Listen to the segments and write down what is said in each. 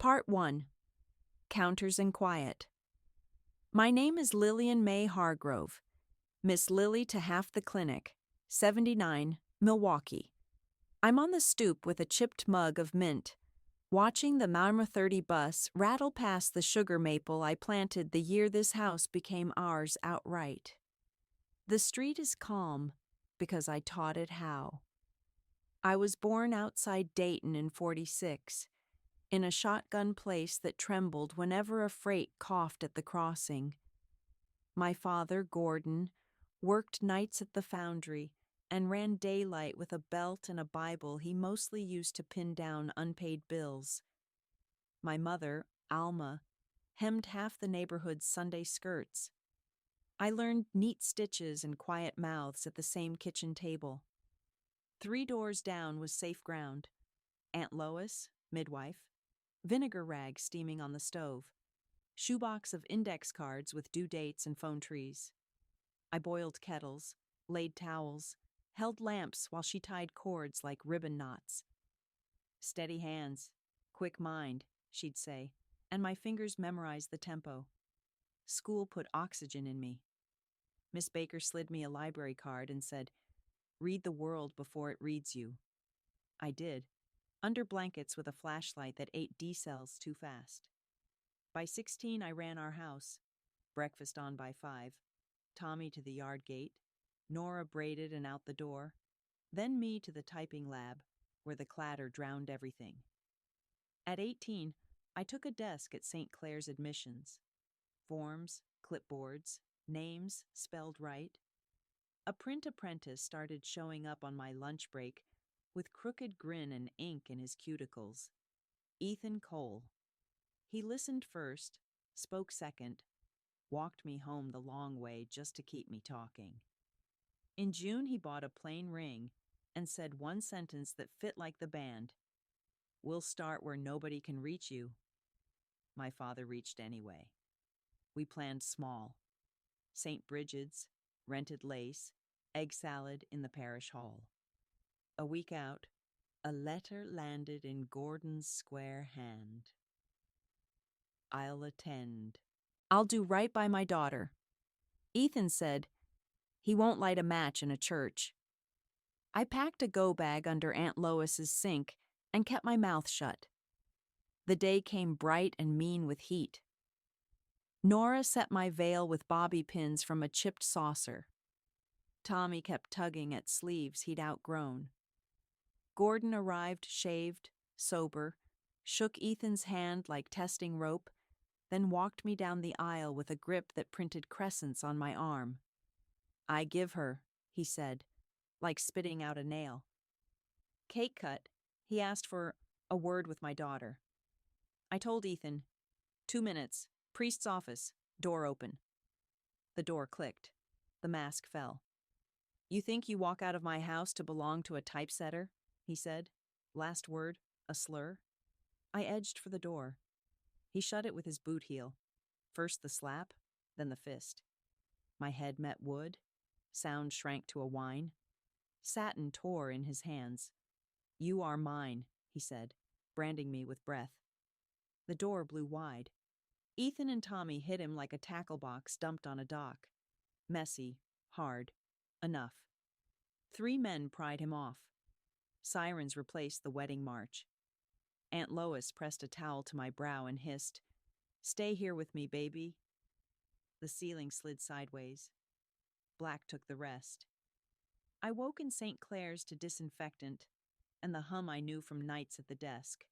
Part 1. Counters and Quiet. My name is Lillian May Hargrove, Miss Lily to half the clinic, 79, Milwaukee. I'm on the stoop with a chipped mug of mint, watching the Marma 30 bus rattle past the sugar maple I planted the year this house became ours outright. The street is calm because I taught it how. I was born outside Dayton in '46. In a shotgun place that trembled whenever a freight coughed at the crossing. My father, Gordon, worked nights at the foundry and ran daylight with a belt and a Bible he mostly used to pin down unpaid bills. My mother, Alma, hemmed half the neighborhood's Sunday skirts. I learned neat stitches and quiet mouths at the same kitchen table. 3 doors down was safe ground. Aunt Lois, midwife, vinegar rag steaming on the stove, shoebox of index cards with due dates and phone trees. I boiled kettles, laid towels, held lamps while she tied cords like ribbon knots. Steady hands, quick mind, she'd say, and my fingers memorized the tempo. School put oxygen in me. Miss Baker slid me a library card and said, "Read the world before it reads you." I did, under blankets with a flashlight that ate D-cells too fast. By 16, I ran our house. Breakfast on by 5. Tommy to the yard gate. Nora braided and out the door. Then me to the typing lab, where the clatter drowned everything. At 18, I took a desk at St. Clair's admissions. Forms, clipboards, names spelled right. A print apprentice started showing up on my lunch break with crooked grin and ink in his cuticles. Ethan Cole. He listened first, spoke second, walked me home the long way just to keep me talking. In June, he bought a plain ring and said one sentence that fit like the band. "We'll start where nobody can reach you." My father reached anyway. We planned small. St. Bridget's, rented lace, egg salad in the parish hall. A week out, a letter landed in Gordon's square hand. "I'll attend. I'll do right by my daughter." Ethan said, "He won't light a match in a church." I packed a go bag under Aunt Lois's sink and kept my mouth shut. The day came bright and mean with heat. Nora set my veil with bobby pins from a chipped saucer. Tommy kept tugging at sleeves he'd outgrown. Gordon arrived shaved, sober, shook Ethan's hand like testing rope, then walked me down the aisle with a grip that printed crescents on my arm. "I give her," he said, like spitting out a nail. Cake cut, he asked for a word with my daughter. I told Ethan, 2 minutes, priest's office, door open. The door clicked. The mask fell. "You think you walk out of my house to belong to a typesetter?" he said. Last word, a slur. I edged for the door. He shut it with his boot heel. First the slap, then the fist. My head met wood. Sound shrank to a whine. Satin tore in his hands. "You are mine," he said, branding me with breath. The door blew wide. Ethan and Tommy hit him like a tackle box dumped on a dock. Messy, hard, enough. 3 men pried him off. Sirens replaced the wedding march. Aunt Lois pressed a towel to my brow and hissed, "Stay here with me, baby." The ceiling slid sideways. Black took the rest. I woke in St. Clair's to disinfectant and the hum I knew from nights at the desk.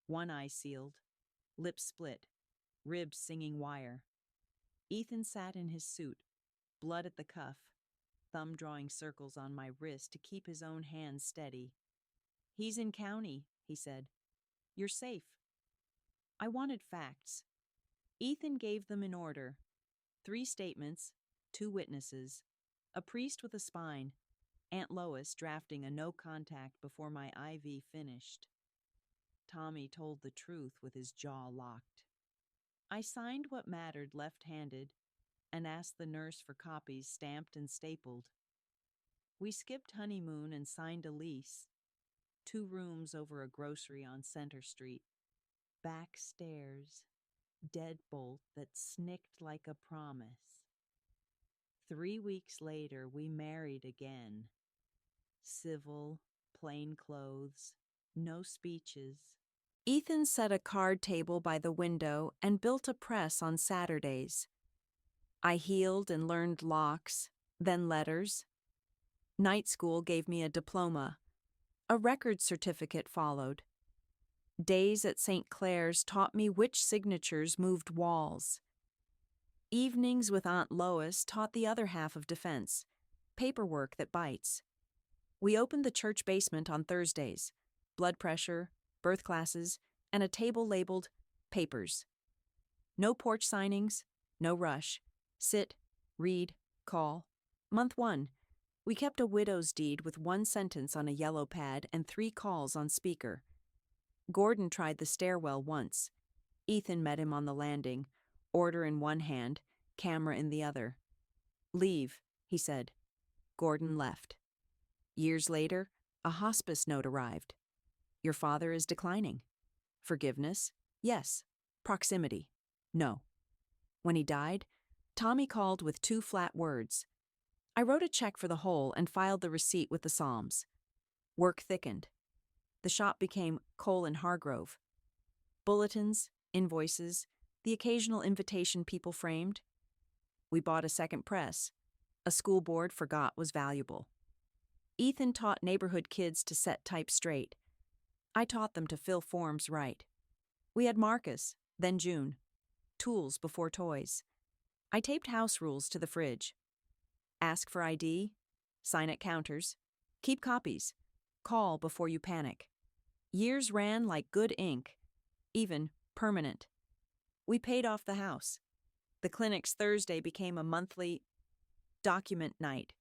One eye sealed, lips split, ribs singing wire. Ethan sat in his suit, blood at the cuff, thumb drawing circles on my wrist to keep his own hands steady. "He's in county," he said. "You're safe." I wanted facts. Ethan gave them in order. 3 statements, 2 witnesses, a priest with a spine, Aunt Lois drafting a no contact before my IV finished. Tommy told the truth with his jaw locked. I signed what mattered left-handed and asked the nurse for copies stamped and stapled. We skipped honeymoon and signed a lease. 2 rooms over a grocery on Center Street. Back stairs, deadbolt that snicked like a promise. 3 weeks later, we married again. Civil, plain clothes, no speeches. Ethan set a card table by the window and built a press on Saturdays. I healed and learned locks, then letters. Night school gave me a diploma. A record certificate followed. Days at St. Clair's taught me which signatures moved walls. Evenings with Aunt Lois taught the other half of defense, paperwork that bites. We opened the church basement on Thursdays, blood pressure, birth classes, and a table labeled papers. No porch signings, no rush. Sit, read, call. Month 1, we kept a widow's deed with 1 sentence on a yellow pad and 3 calls on speaker. Gordon tried the stairwell once. Ethan met him on the landing, order in one hand, camera in the other. Leave, he said. Gordon left. Years later, a hospice note arrived. Your father is declining. Forgiveness? Yes. Proximity? No. When he died, Tommy called with 2 flat words. I wrote a check for the whole and filed the receipt with the Psalms. Work thickened. The shop became Cole and Hargrove. Bulletins, invoices, the occasional invitation people framed. We bought a second press. A school board forgot was valuable. Ethan taught neighborhood kids to set type straight. I taught them to fill forms right. We had Marcus, then June. Tools before toys. I taped house rules to the fridge. Ask for ID. Sign at counters. Keep copies. Call before you panic. Years ran like good ink. Even permanent. We paid off the house. The clinic's Thursday became a monthly document night.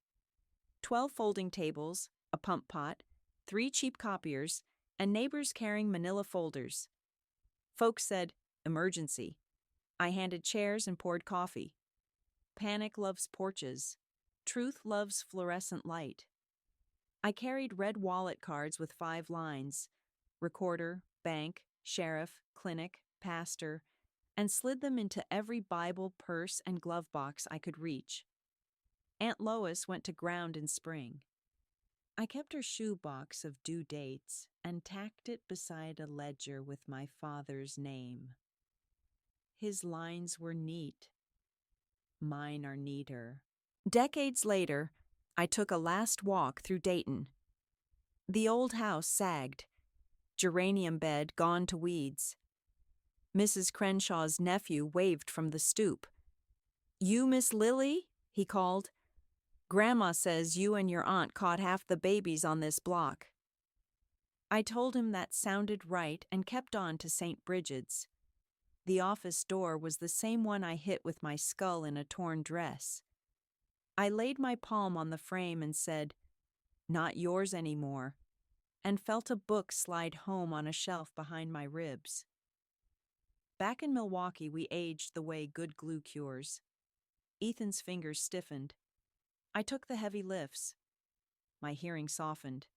12 folding tables, a pump pot, 3 cheap copiers, and neighbors carrying manila folders. Folks said, emergency. I handed chairs and poured coffee. Panic loves porches. Truth loves fluorescent light. I carried red wallet cards with 5 lines, recorder, bank, sheriff, clinic, pastor, and slid them into every Bible, purse, and glove box I could reach. Aunt Lois went to ground in spring. I kept her shoebox of due dates and tacked it beside a ledger with my father's name. His lines were neat. Mine are neater. Decades later, I took a last walk through Dayton. The old house sagged. Geranium bed gone to weeds. Mrs. Crenshaw's nephew waved from the stoop. You, Miss Lily? He called. Grandma says you and your aunt caught half the babies on this block. I told him that sounded right and kept on to St. Bridget's. The office door was the same one I hit with my skull in a torn dress. I laid my palm on the frame and said, "Not yours anymore," and felt a book slide home on a shelf behind my ribs. Back in Milwaukee, we aged the way good glue cures. Ethan's fingers stiffened. I took the heavy lifts. My hearing softened.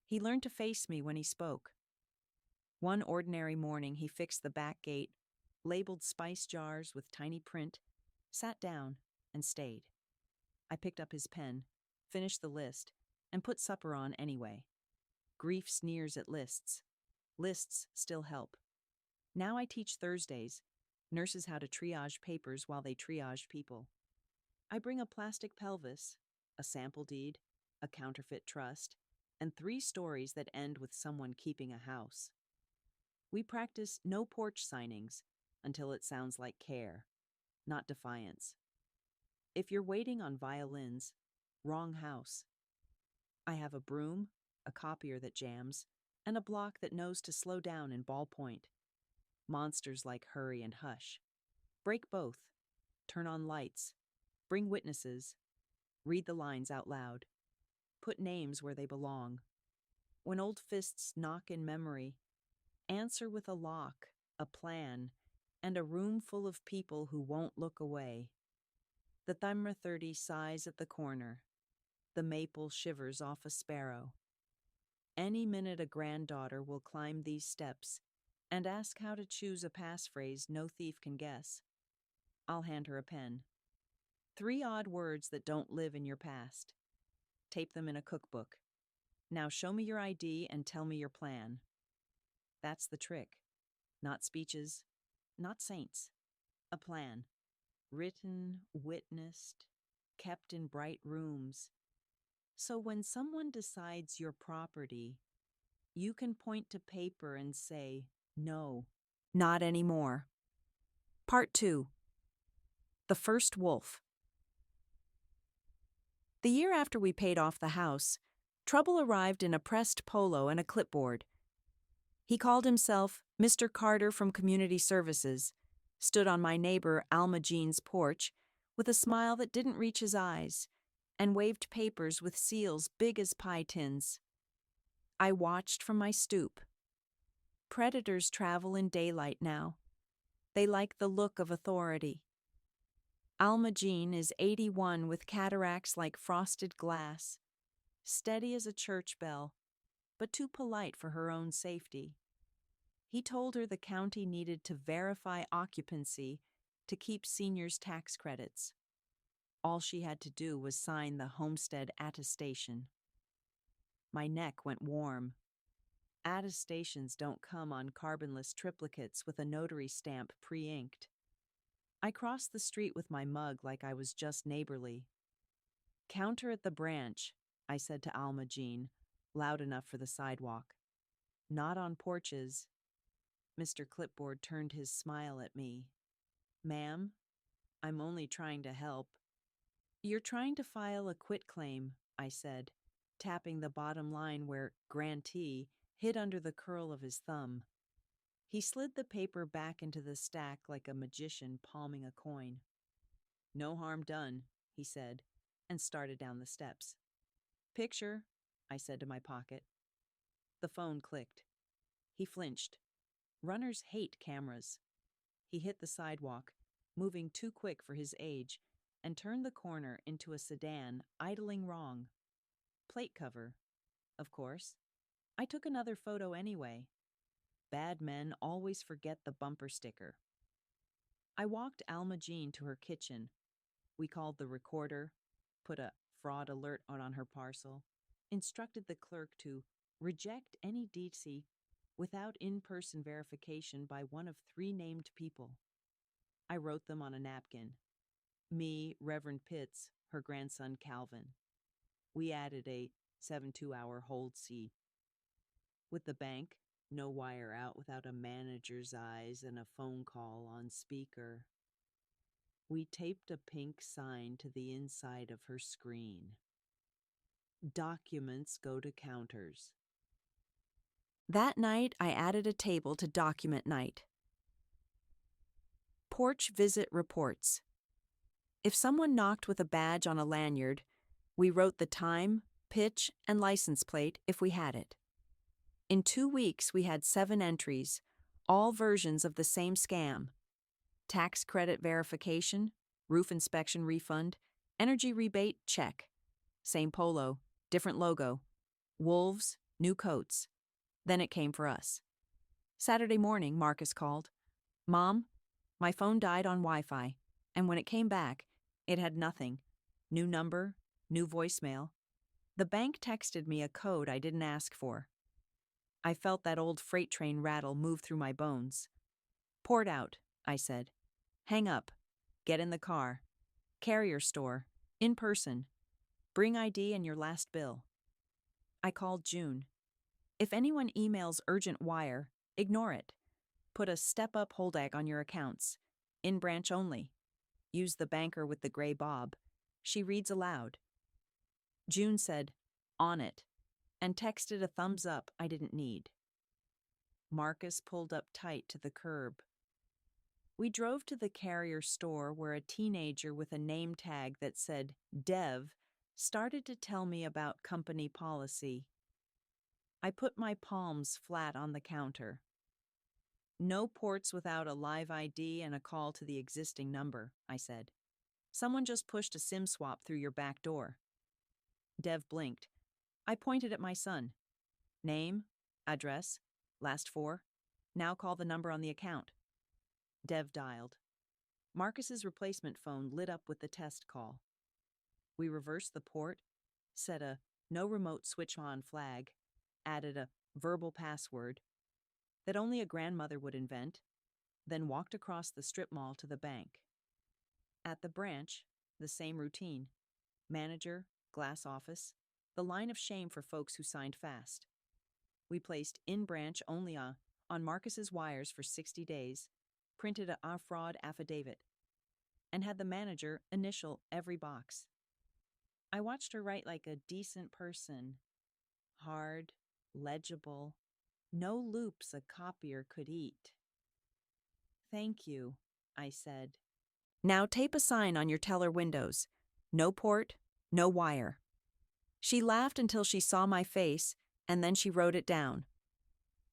He learned to face me when he spoke. One ordinary morning, he fixed the back gate, labeled spice jars with tiny print, sat down, and stayed. I picked up his pen, finished the list, and put supper on anyway. Grief sneers at lists. Lists still help. Now I teach Thursdays, nurses how to triage papers while they triage people. I bring a plastic pelvis, a sample deed, a counterfeit trust, and 3 stories that end with someone keeping a house. We practice no porch signings until it sounds like care, not defiance. If you're waiting on violins, wrong house. I have a broom, a copier that jams, and a block that knows to slow down in ballpoint. Monsters like hurry and hush. Break both. Turn on lights. Bring witnesses. Read the lines out loud. Put names where they belong. When old fists knock in memory, answer with a lock, a plan, and a room full of people who won't look away. The Thumra 30 sighs at the corner. The maple shivers off a sparrow. Any minute a granddaughter will climb these steps, and ask how to choose a passphrase no thief can guess. I'll hand her a pen. 3 odd words that don't live in your past. Tape them in a cookbook. Now show me your ID and tell me your plan. That's the trick. Not speeches, not saints. A plan. Written, witnessed, kept in bright rooms. So when someone decides your property, you can point to paper and say, no, not anymore. Part 2. The First Wolf. The year after we paid off the house, Trouble arrived in a pressed polo and a clipboard. He called himself Mr. Carter from Community Services, stood on my neighbor Alma Jean's porch with a smile that didn't reach his eyes, and waved papers with seals big as pie tins. I watched from my stoop. Predators travel in daylight now. They like the look of authority. Alma Jean is 81 with cataracts like frosted glass, steady as a church bell, but too polite for her own safety. He told her the county needed to verify occupancy to keep seniors' tax credits. All she had to do was sign the homestead attestation. My neck went warm. Attestations don't come on carbonless triplicates with a notary stamp pre-inked. I crossed the street with my mug like I was just neighborly. Counter at the branch, I said to Alma Jean, loud enough for the sidewalk. Not on porches. Mr. Clipboard turned his smile at me. Ma'am, I'm only trying to help. You're trying to file a quitclaim, I said, tapping the bottom line where grantee hid under the curl of his thumb. He slid the paper back into the stack like a magician palming a coin. No harm done, he said, and started down the steps. Picture, I said to my pocket. The phone clicked. He flinched. Runners hate cameras. He hit the sidewalk, moving too quick for his age, and turned the corner into a sedan idling wrong. Plate cover, of course. I took another photo anyway. Bad men always forget the bumper sticker. I walked Alma Jean to her kitchen. We called the recorder, put a fraud alert on her parcel, instructed the clerk to reject any DC without in-person verification by one of 3 named people. I wrote them on a napkin. Me, Reverend Pitts, her grandson Calvin. We added a 72-hour hold C. With the bank, no wire out without a manager's eyes and a phone call on speaker. We taped a pink sign to the inside of her screen. Documents go to counters. That night, I added a table to document night. Porch visit reports. If someone knocked with a badge on a lanyard, we wrote the time, pitch, and license plate if we had it. In 2 weeks, we had 7 entries, all versions of the same scam. Tax credit verification, roof inspection refund, energy rebate, check. Same polo, different logo. Wolves, new coats. Then it came for us. Saturday morning, Marcus called. Mom, my phone died on Wi-Fi, and when it came back, it had nothing. New number, new voicemail. The bank texted me a code I didn't ask for. I felt that old freight train rattle move through my bones. Port out, I said. Hang up. Get in the car. Carrier store. In person. Bring ID and your last bill. I called June. If anyone emails urgent wire, ignore it. Put a step-up holdag on your accounts. In branch only. Use the banker with the gray bob. She reads aloud. June said, on it, and texted a thumbs up I didn't need. Marcus pulled up tight to the curb. We drove to the carrier store where a teenager with a name tag that said Dev started to tell me about company policy. I put my palms flat on the counter. No ports without a live ID and a call to the existing number, I said. Someone just pushed a SIM swap through your back door. Dev blinked. I pointed at my son. Name, address, last 4. Now call the number on the account. Dev dialed. Marcus's replacement phone lit up with the test call. We reversed the port, set a no remote switch on flag, added a verbal password that only a grandmother would invent, then walked across the strip mall to the bank. At the branch, the same routine. Manager, glass office, the line of shame for folks who signed fast. We placed in-branch only on Marcus's wires for 60 days, printed a fraud affidavit, and had the manager initial every box. I watched her write like a decent person. Hard, legible, no loops a copier could eat. Thank you, I said. Now tape a sign on your teller windows. No port, no wire. She laughed until she saw my face, and then she wrote it down.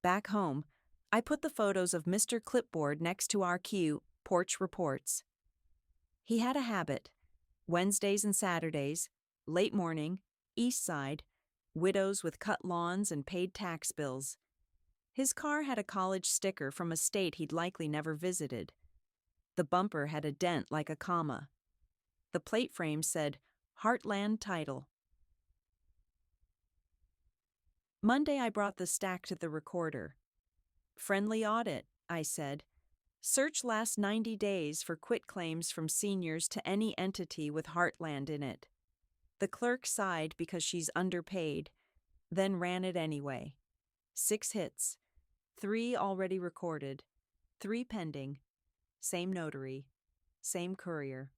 Back home, I put the photos of Mr. Clipboard next to our cue, porch reports. He had a habit. Wednesdays and Saturdays, late morning, east side, widows with cut lawns and paid tax bills. His car had a college sticker from a state he'd likely never visited. The bumper had a dent like a comma. The plate frame said, Heartland Title. Monday I brought the stack to the recorder. Friendly audit, I said. Search last 90 days for quitclaims from seniors to any entity with Heartland in it. The clerk sighed because she's underpaid, then ran it anyway. 6 hits, 3 already recorded, 3 pending, same notary, same courier.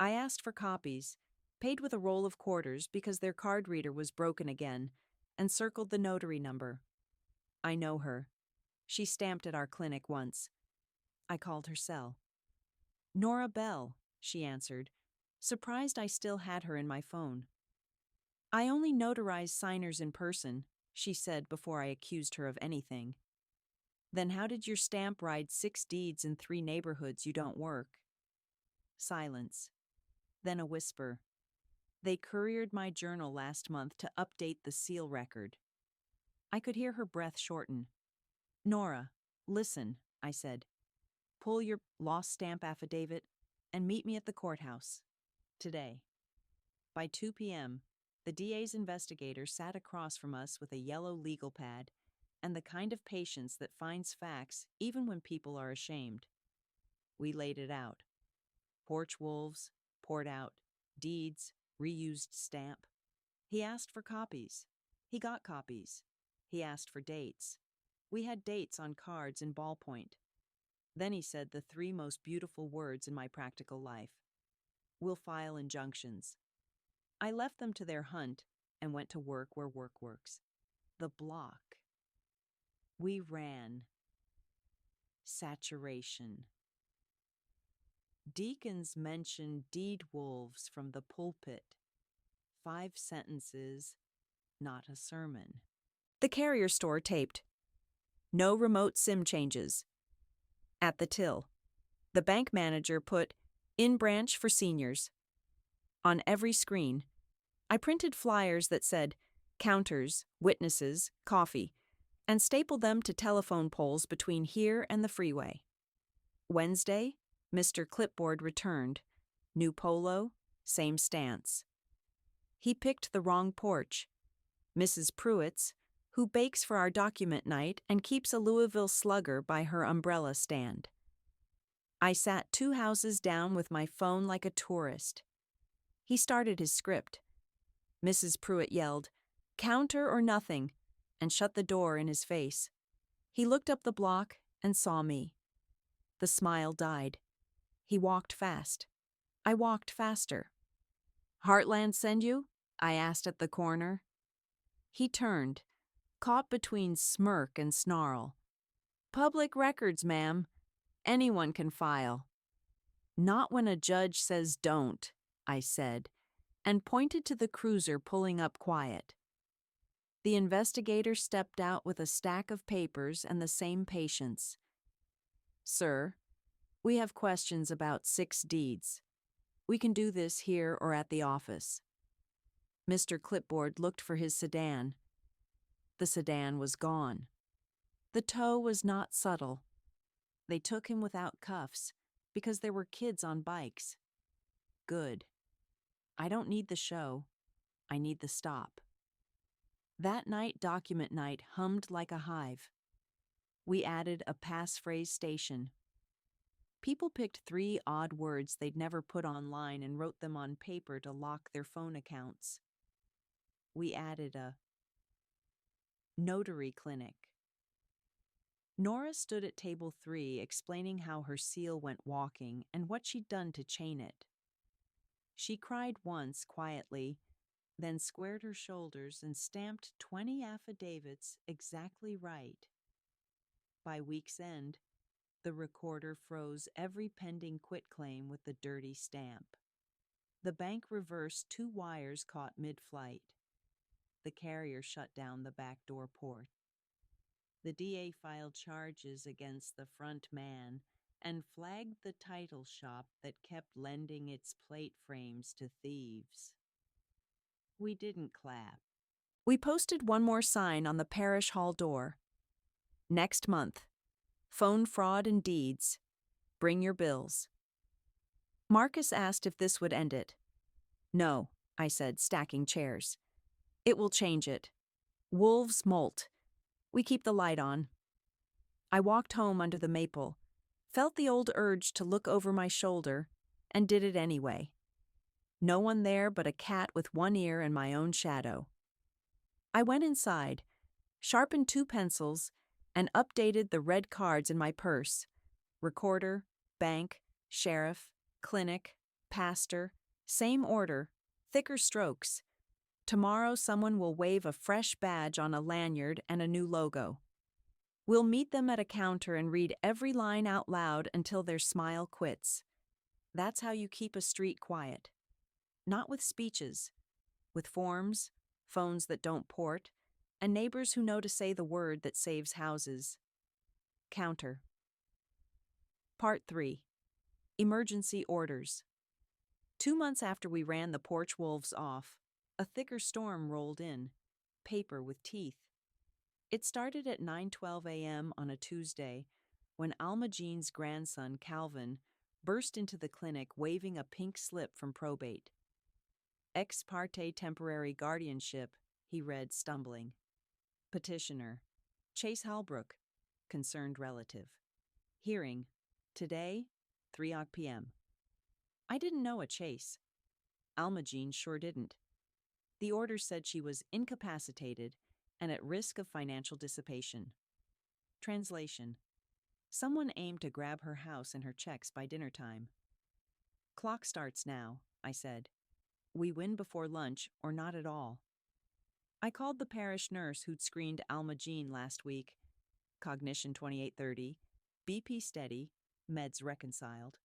I asked for copies, paid with a roll of quarters because their card reader was broken again, and circled the notary number. I know her. She stamped at our clinic once. I called her cell. Nora Bell, she answered, surprised I still had her in my phone. I only notarize signers in person, she said before I accused her of anything. Then how did your stamp ride 6 deeds in 3 neighborhoods you don't work? Silence. Then a whisper. They couriered my journal last month to update the seal record. I could hear her breath shorten. Nora, listen, I said. Pull your lost stamp affidavit and meet me at the courthouse. Today. By 2 p.m., the DA's investigator sat across from us with a yellow legal pad and the kind of patience that finds facts even when people are ashamed. We laid it out. Porch wolves, poured out, deeds, reused stamp. He asked for copies. He got copies. He asked for dates. We had dates on cards in ballpoint. Then he said the 3 most beautiful words in my practical life. We'll file injunctions. I left them to their hunt and went to work where work works. The block. We ran. Saturation. Deacons mentioned deed wolves from the pulpit. 5 sentences, not a sermon. The carrier store taped. No remote SIM changes. At the till, the bank manager put in branch for seniors. On every screen, I printed flyers that said counters, witnesses, coffee, and stapled them to telephone poles between here and the freeway. Wednesday, Mr. Clipboard returned. New polo, same stance. He picked the wrong porch. Mrs. Pruitt's, who bakes for our document night and keeps a Louisville Slugger by her umbrella stand. I sat 2 houses down with my phone like a tourist. He started his script. Mrs. Pruitt yelled, "Counter or nothing," and shut the door in his face. He looked up the block and saw me. The smile died. He walked fast. I walked faster. "Heartland send you?" I asked at the corner. He turned, caught between smirk and snarl. "Public records, ma'am. Anyone can file." "Not when a judge says don't," I said, and pointed to the cruiser pulling up quiet. The investigator stepped out with a stack of papers and the same patience. "Sir, we have questions about 6 deeds. We can do this here or at the office." Mr. Clipboard looked for his sedan. The sedan was gone. The tow was not subtle. They took him without cuffs because there were kids on bikes. Good. I don't need the show. I need the stop. That night, document night hummed like a hive. We added a passphrase station. People picked 3 odd words they'd never put online and wrote them on paper to lock their phone accounts. We added a notary clinic. Nora stood at table 3 explaining how her seal went walking and what she'd done to chain it. She cried once quietly, then squared her shoulders and stamped 20 affidavits exactly right. By week's end, the recorder froze every pending quitclaim with the dirty stamp. The bank reversed 2 wires caught mid-flight. The carrier shut down the backdoor port. The DA filed charges against the front man and flagged the title shop that kept lending its plate frames to thieves. We didn't clap. We posted one more sign on the parish hall door. Next month. Phone fraud and deeds. Bring your bills. Marcus asked if this would end it. No, I said, stacking chairs. It will change it. Wolves molt. We keep the light on. I walked home under the maple, felt the old urge to look over my shoulder, and did it anyway. No one there but a cat with one ear and my own shadow. I went inside, sharpened 2 pencils, and updated the red cards in my purse. Recorder, bank, sheriff, clinic, pastor, same order, thicker strokes. Tomorrow someone will wave a fresh badge on a lanyard and a new logo. We'll meet them at a counter and read every line out loud until their smile quits. That's how you keep a street quiet. Not with speeches, with forms, phones that don't port, and neighbors who know to say the word that saves houses. Counter. Part 3. Emergency orders. 2 months after we ran the porch wolves off, a thicker storm rolled in, paper with teeth. It started at 9:12 a.m. on a Tuesday when Alma Jean's grandson, Calvin, burst into the clinic waving a pink slip from probate. Ex parte temporary guardianship, he read, stumbling. Petitioner, Chase Halbrook, concerned relative. Hearing, today, 3 p.m. I didn't know a Chase. Alma Jean sure didn't. The order said she was incapacitated and at risk of financial dissipation. Translation. Someone aimed to grab her house and her checks by dinner time. Clock starts now, I said. We win before lunch or not at all. I called the parish nurse who'd screened Alma Jean last week. Cognition 2830, BP steady, meds reconciled.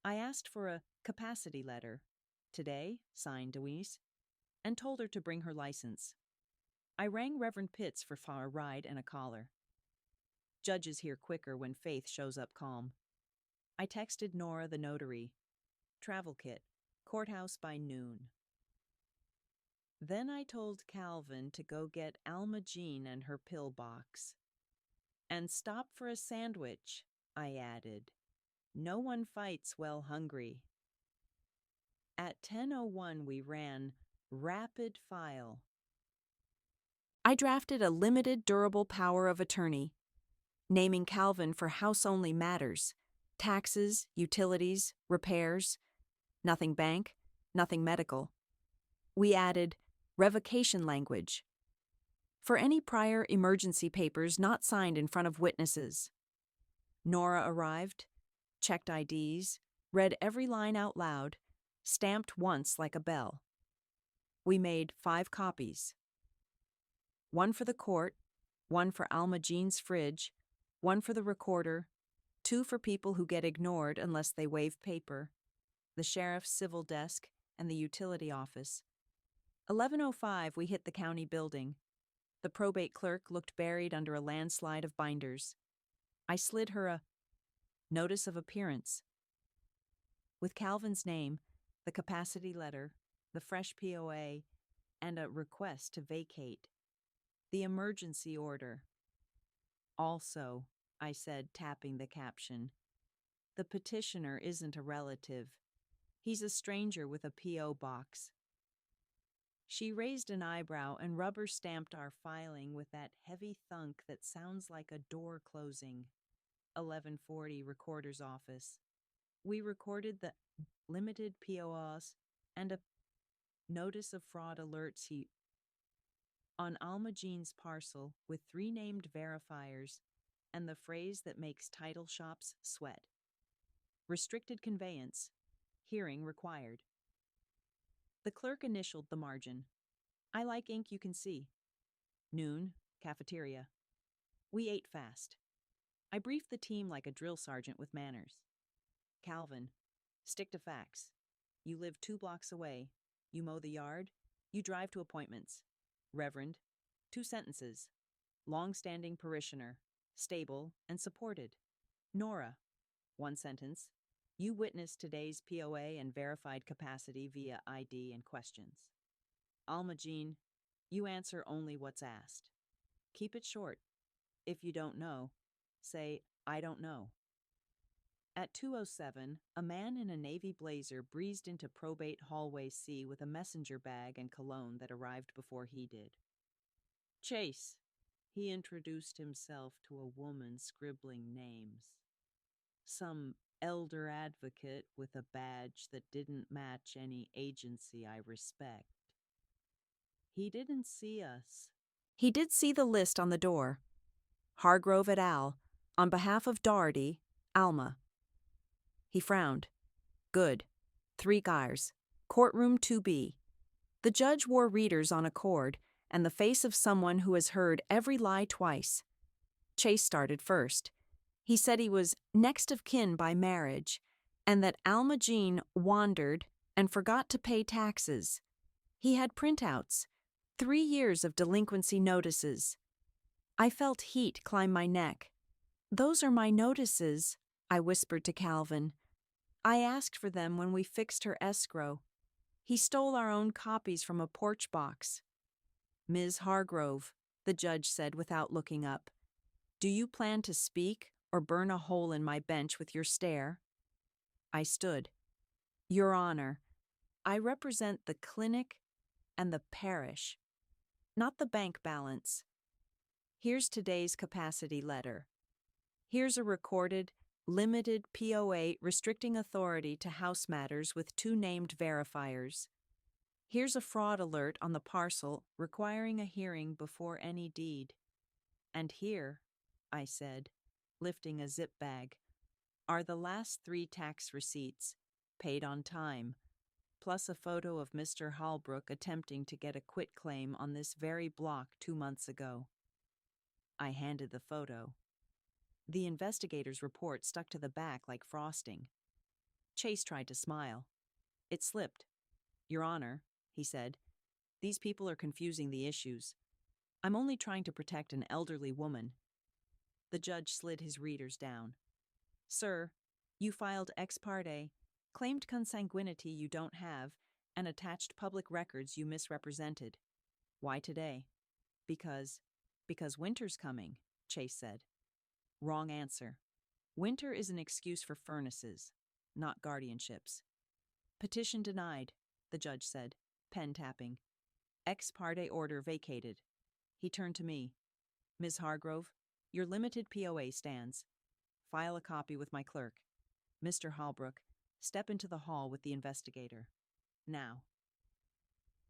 I asked for a capacity letter, today, signed Deweese, and told her to bring her license. I rang Reverend Pitts for a ride and a collar. Judges hear quicker when Faith shows up calm. I texted Nora the notary. Travel kit, courthouse by noon. Then I told Calvin to go get Alma Jean and her pill box. And stop for a sandwich, I added. No one fights while hungry. At 10:01 we ran rapid file. I drafted a limited durable power of attorney, naming Calvin for house-only matters, taxes, utilities, repairs, nothing bank, nothing medical. We added revocation language for any prior emergency papers not signed in front of witnesses. Nora arrived, checked IDs, read every line out loud, stamped once like a bell. We made 5 copies. 1 for the court, 1 for Alma Jean's fridge, 1 for the recorder, 2 for people who get ignored unless they wave paper, the sheriff's civil desk, and the utility office. 11:05 we hit the county building. The probate clerk looked buried under a landslide of binders. I slid her a notice of appearance. With Calvin's name, the capacity letter, the fresh POA, and a request to vacate. The emergency order. Also, I said, tapping the caption, the petitioner isn't a relative. He's a stranger with a P.O. box. She raised an eyebrow and rubber-stamped our filing with that heavy thunk that sounds like a door closing. 1140 Recorder's Office. We recorded the limited POS and a notice of fraud alerts on Alma Jean's parcel with 3 named verifiers and the phrase that makes title shops sweat. Restricted conveyance. Hearing required. The clerk initialed the margin. I like ink you can see. Noon, cafeteria. We ate fast. I briefed the team like a drill sergeant with manners. Calvin, stick to facts. You live 2 blocks away. You mow the yard. You drive to appointments. Reverend, 2 sentences. Long-standing parishioner, stable and supported. Nora, 1 sentence. You witnessed today's POA and verified capacity via ID and questions. Alma Jean, you answer only what's asked. Keep it short. If you don't know, say, I don't know. At 2:07, a man in a navy blazer breezed into probate hallway C with a messenger bag and cologne that arrived before he did. Chase. He introduced himself to a woman scribbling names. Some elder advocate with a badge that didn't match any agency I respect. He didn't see us. He did see the list on the door. Hargrove et al., on behalf of Doherty, Alma. He frowned. Good. 3 guys. Courtroom 2B. The judge wore readers on a cord and the face of someone who has heard every lie twice. Chase started first. He said he was next of kin by marriage and that Alma Jean wandered and forgot to pay taxes. He had printouts, 3 years of delinquency notices. I felt heat climb my neck. Those are my notices, I whispered to Calvin. I asked for them when we fixed her escrow. He stole our own copies from a porch box. Ms. Hargrove, the judge said without looking up, do you plan to speak or burn a hole in my bench with your stare? I stood. Your Honor, I represent the clinic and the parish, not the bank balance. Here's today's capacity letter. Here's a recorded, limited POA restricting authority to house matters with 2 named verifiers. Here's a fraud alert on the parcel requiring a hearing before any deed. And here, I said, lifting a zip bag, are the last 3 tax receipts, paid on time, plus a photo of Mr. Holbrook attempting to get a quitclaim on this very block 2 months ago. I handed the photo. The investigator's report stuck to the back like frosting. Chase tried to smile. It slipped. Your Honor, he said, these people are confusing the issues. I'm only trying to protect an elderly woman. The judge slid his readers down. Sir, you filed ex parte, claimed consanguinity you don't have, and attached public records you misrepresented. Why today? Because winter's coming, Chase said. Wrong answer. Winter is an excuse for furnaces, not guardianships. Petition denied, the judge said, pen tapping. Ex parte order vacated. He turned to me. Ms. Hargrove, your limited POA stands. File a copy with my clerk. Mr. Holbrook, step into the hall with the investigator. Now.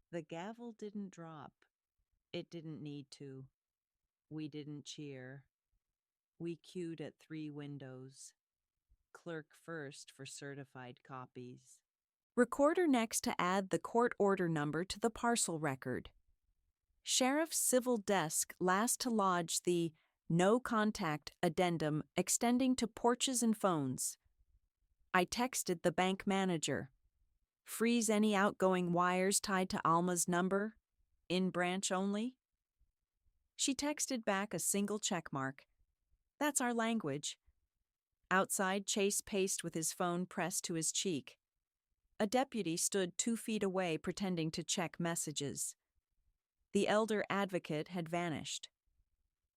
The gavel didn't drop. It didn't need to. We didn't cheer. We queued at 3 windows. Clerk first for certified copies. Recorder next to add the court order number to the parcel record. Sheriff's civil desk last to lodge the no contact addendum extending to porches and phones. I texted the bank manager. Freeze any outgoing wires tied to Alma's number. In branch only. She texted back a single checkmark. That's our language. Outside, Chase paced with his phone pressed to his cheek. A deputy stood 2 feet away pretending to check messages. The elder advocate had vanished.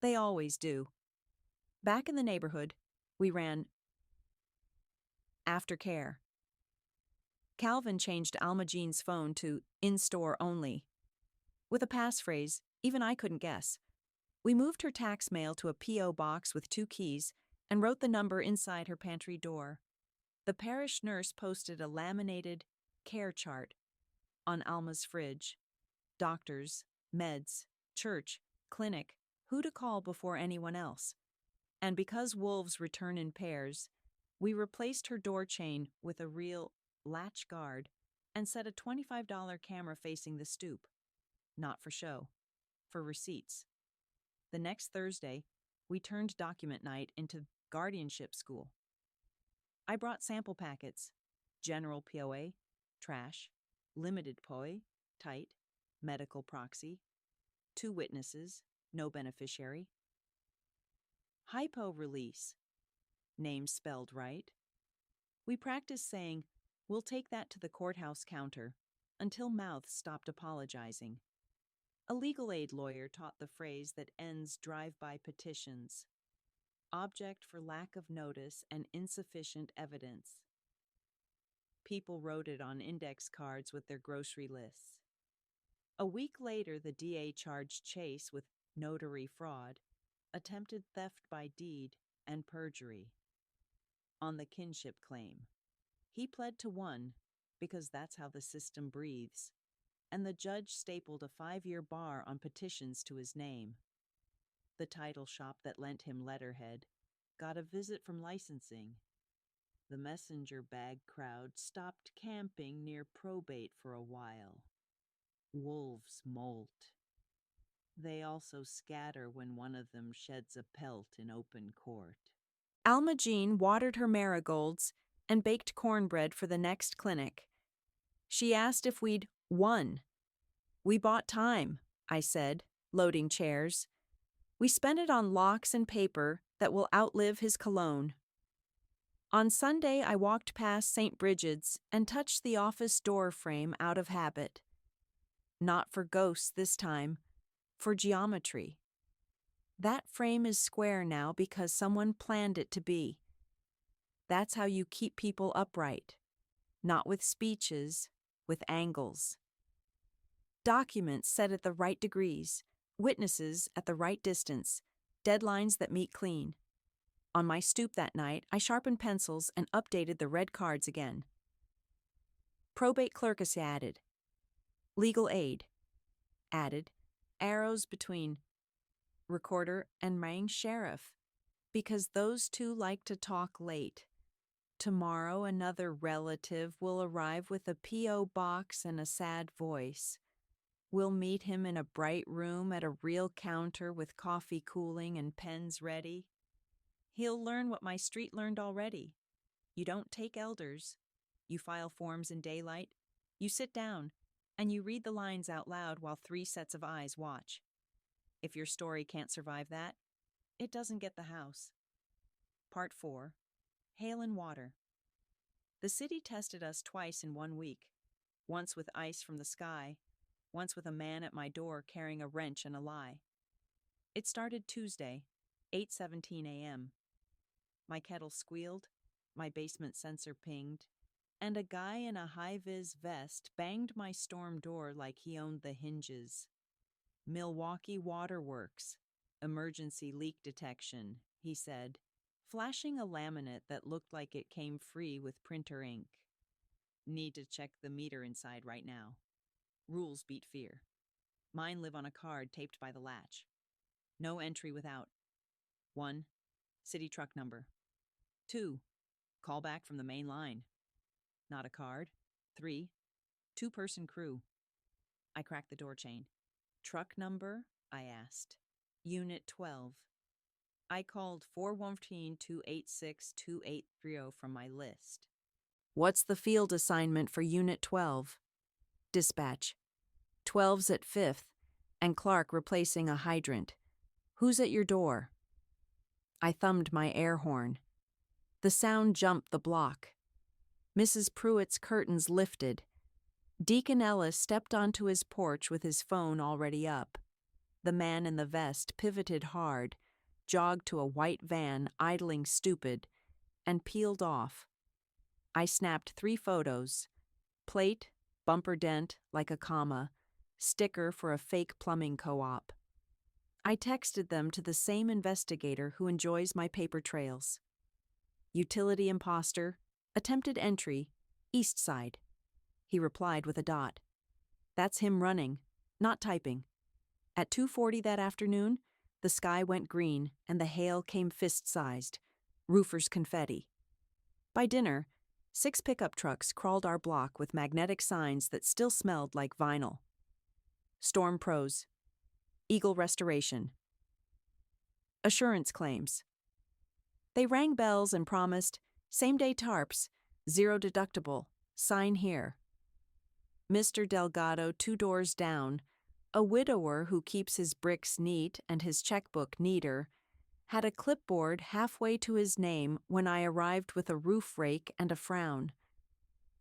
They always do. Back in the neighborhood, we ran aftercare. Calvin changed Alma Jean's phone to in-store only. With a passphrase even I couldn't guess. We moved her tax mail to a P.O. box with 2 keys and wrote the number inside her pantry door. The parish nurse posted a laminated care chart on Alma's fridge. Doctors, meds, church, clinic, who to call before anyone else. And because wolves return in pairs, we replaced her door chain with a real latch guard and set a $25 camera facing the stoop. Not for show, for receipts. The next Thursday, we turned document night into guardianship school. I brought sample packets, general POA, trash, limited POA, tight, medical proxy, 2 witnesses, no beneficiary, hypo release, name spelled right. We practiced saying, "We'll take that to the courthouse counter," until mouths stopped apologizing. A legal aid lawyer taught the phrase that ends drive-by petitions. Object for lack of notice and insufficient evidence. People wrote it on index cards with their grocery lists. A week later, the DA charged Chase with notary fraud, attempted theft by deed, and perjury. On the kinship claim, he pled to 1 because that's how the system breathes, and the judge stapled a 5-year bar on petitions to his name. The title shop that lent him letterhead got a visit from licensing. The messenger bag crowd stopped camping near probate for a while. Wolves molt. They also scatter when one of them sheds a pelt in open court. Alma Jean watered her marigolds and baked cornbread for the next clinic. She asked if we'd won. We bought time, I said, loading chairs. We spent it on locks and paper that will outlive his cologne. On Sunday, I walked past St. Bridget's and touched the office door frame out of habit. Not for ghosts this time, for geometry. That frame is square now because someone planned it to be. That's how you keep people upright. Not with speeches, with angles. Documents set at the right degrees, witnesses at the right distance, deadlines that meet clean. On my stoop that night, I sharpened pencils and updated the red cards again. Probate clerkacy added. Legal aid added. Arrows between recorder and Mang sheriff, because those 2 like to talk late. Tomorrow another relative will arrive with a P.O. box and a sad voice. We'll meet him in a bright room at a real counter with coffee cooling and pens ready. He'll learn what my street learned already. You don't take elders. You file forms in daylight. You sit down, and you read the lines out loud while 3 sets of eyes watch. If your story can't survive that, it doesn't get the house. Part 4. Hail and Water. The city tested us twice in 1 week, once with ice from the sky, once with a man at my door carrying a wrench and a lie. It started Tuesday, 8:17 a.m. My kettle squealed, my basement sensor pinged, and a guy in a high-vis vest banged my storm door like he owned the hinges. Milwaukee Water Works, emergency leak detection, he said, flashing a laminate that looked like it came free with printer ink. Need to check the meter inside right now. Rules beat fear. Mine live on a card taped by the latch. No entry without. 1. City truck number. 2. Call back from the main line. Not a card. 3. 2-person crew. I cracked the door chain. Truck number? I asked. Unit 12. I called 414-286-2830 from my list. What's the field assignment for Unit 12? Dispatch. 12's at 5th, and Clark replacing a hydrant. Who's at your door? I thumbed my air horn. The sound jumped the block. Mrs. Pruitt's curtains lifted. Deacon Ellis stepped onto his porch with his phone already up. The man in the vest pivoted hard, jogged to a white van idling stupid, and peeled off. I snapped 3 photos: plate, bumper dent like a comma, sticker for a fake plumbing co-op. I texted them to the same investigator who enjoys my paper trails. Utility imposter, attempted entry, East Side. He replied with a dot. That's him running, not typing. At 2:40 that afternoon, the sky went green and the hail came fist-sized, roofer's confetti. By dinner, 6 pickup trucks crawled our block with magnetic signs that still smelled like vinyl. Storm Pros. Eagle Restoration. Assurance claims. They rang bells and promised same-day tarps, 0 deductible, sign here. Mr. Delgado 2 doors down, a widower who keeps his bricks neat and his checkbook neater, had a clipboard halfway to his name when I arrived with a roof rake and a frown.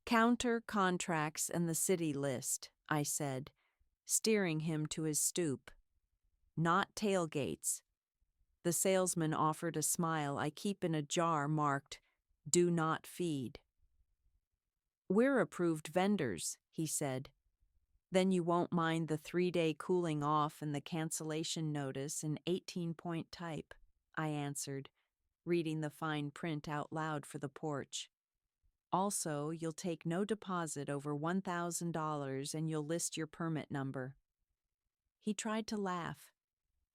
Counter contracts and the city list, I said, steering him to his stoop. Not tailgates. The salesman offered a smile I keep in a jar marked, "Do not feed." We're approved vendors, he said. Then you won't mind the 3-day cooling off and the cancellation notice in 18-point type, I answered, reading the fine print out loud for the porch. Also, you'll take no deposit over $1,000 and you'll list your permit number. He tried to laugh.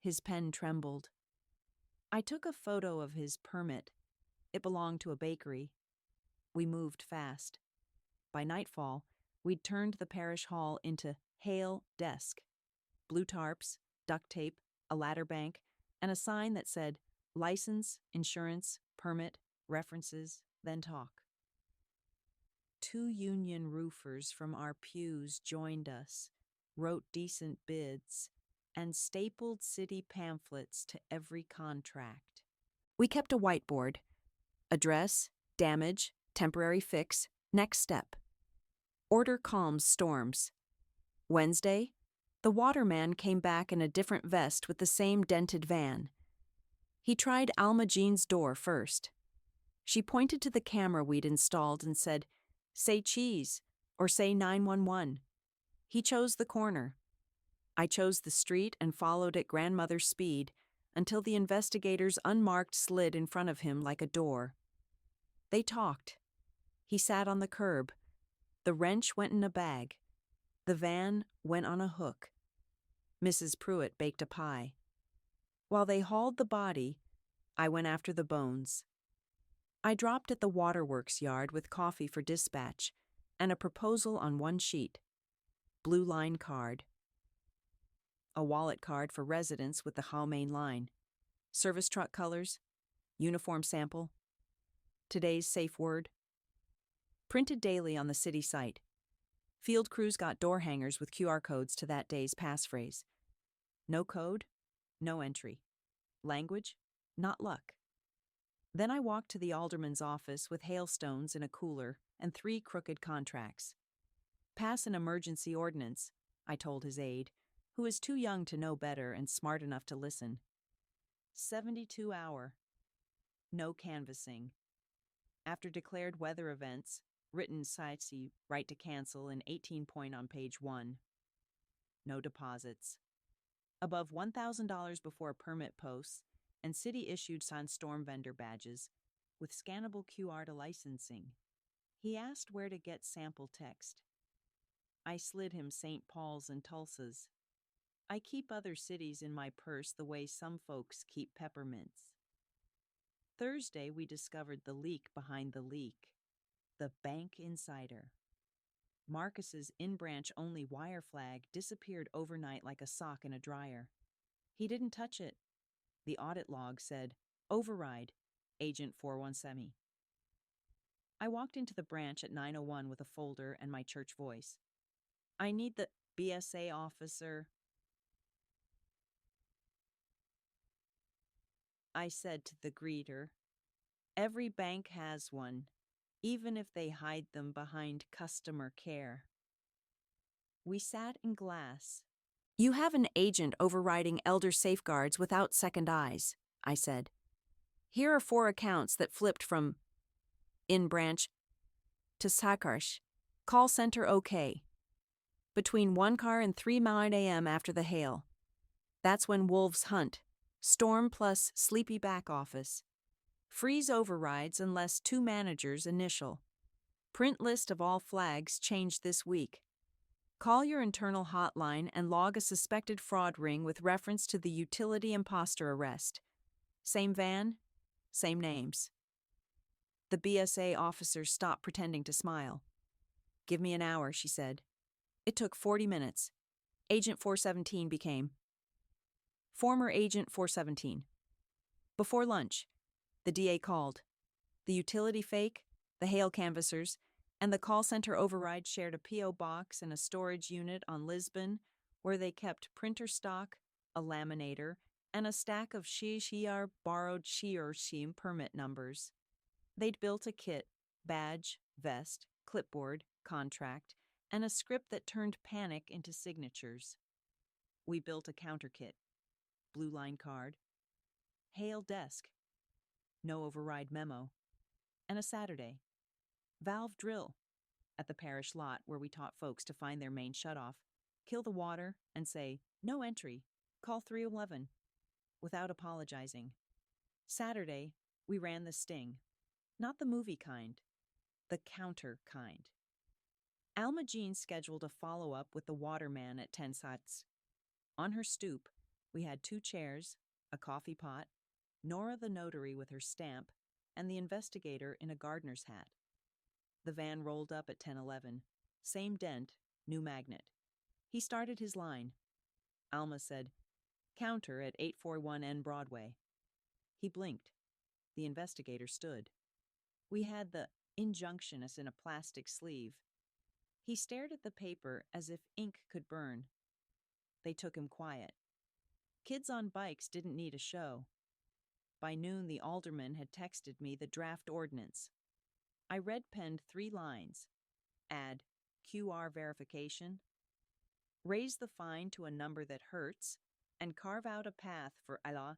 His pen trembled. I took a photo of his permit. It belonged to a bakery. We moved fast. By nightfall, we'd turned the parish hall into Hale Desk. Blue tarps, duct tape, a ladder bank, and a sign that said, license, insurance, permit, references, then talk. 2 union roofers from our pews joined us, wrote decent bids, and stapled city pamphlets to every contract. We kept a whiteboard. Address, damage, temporary fix, next step. Order calms storms. Wednesday, the waterman came back in a different vest with the same dented van. He tried Alma Jean's door first. She pointed to the camera we'd installed and said, "Say cheese," or "Say 911." He chose the corner. I chose the street and followed at grandmother's speed until the investigator's unmarked slid in front of him like a door. They talked. He sat on the curb. The wrench went in a bag. The van went on a hook. Mrs. Pruitt baked a pie. While they hauled the body, I went after the bones. I dropped at the waterworks yard with coffee for dispatch and a proposal on 1 sheet. Blue line card. A wallet card for residents with the Howe Main line. Service truck colors. Uniform sample. Today's safe word. Printed daily on the city site. Field crews got door hangers with QR codes to that day's passphrase. No code, no entry. Language, not luck. Then I walked to the alderman's office with hailstones in a cooler and 3 crooked contracts. Pass an emergency ordinance, I told his aide, who is too young to know better and smart enough to listen. 72-hour. No canvassing. After declared weather events, written SITE right to cancel in 18-point on page 1. No deposits. Above $1,000 before permit posts, and city-issued SunStorm vendor badges, with scannable QR to licensing. He asked where to get sample text. I slid him St. Paul's and Tulsa's. I keep other cities in my purse the way some folks keep peppermints. Thursday, we discovered the leak behind the leak. The bank insider. Marcus's in-branch only wire flag disappeared overnight like a sock in a dryer. He didn't touch it. The audit log said, "Override, Agent 417." I walked into the branch at 9:01 with a folder and my church voice. "I need the BSA officer," I said to the greeter. "Every bank has one, even if they hide them behind customer care." We sat in glass. You have an agent overriding elder safeguards without second eyes. I said. Here are 4 accounts that flipped from in branch to Sakarsh. Call center OK. Between 1 car and 3 a.m. after the hail. That's when wolves hunt. Storm plus sleepy back office. Freeze overrides unless 2 managers initial. Print list of all flags changed this week. Call your internal hotline and log a suspected fraud ring with reference to the utility imposter arrest. Same van, same names. The BSA officer stopped pretending to smile. Give me an hour, she said. It took 40 minutes. Agent 417 became former Agent 417. Before lunch, the DA called. The utility fake, the hail canvassers, and the call center override shared a P.O. box and a storage unit on Lisbon where they kept printer stock, a laminator, and a stack of Shi'ar borrowed Shi'ar permit numbers. They'd built a kit, badge, vest, clipboard, contract, and a script that turned panic into signatures. We built a counter kit, blue line card, hail desk, no override memo, and a Saturday. Valve drill at the parish lot where we taught folks to find their main shutoff, kill the water, and say, no entry, call 311, without apologizing. Saturday, we ran the sting. Not the movie kind, the counter kind. Alma Jean scheduled a follow-up with the waterman at Tensatz. On her stoop, we had 2 chairs, a coffee pot, Nora the notary with her stamp, and the investigator in a gardener's hat. The van rolled up at 10:11. Same dent, new magnet. He started his line. Alma said, counter at 841 N Broadway. He blinked. The investigator stood. We had the injunctionist in a plastic sleeve. He stared at the paper as if ink could burn. They took him quiet. Kids on bikes didn't need a show. By noon, the alderman had texted me the draft ordinance. I red-penned 3 lines. Add QR verification, raise the fine to a number that hurts, and carve out a path for Allah.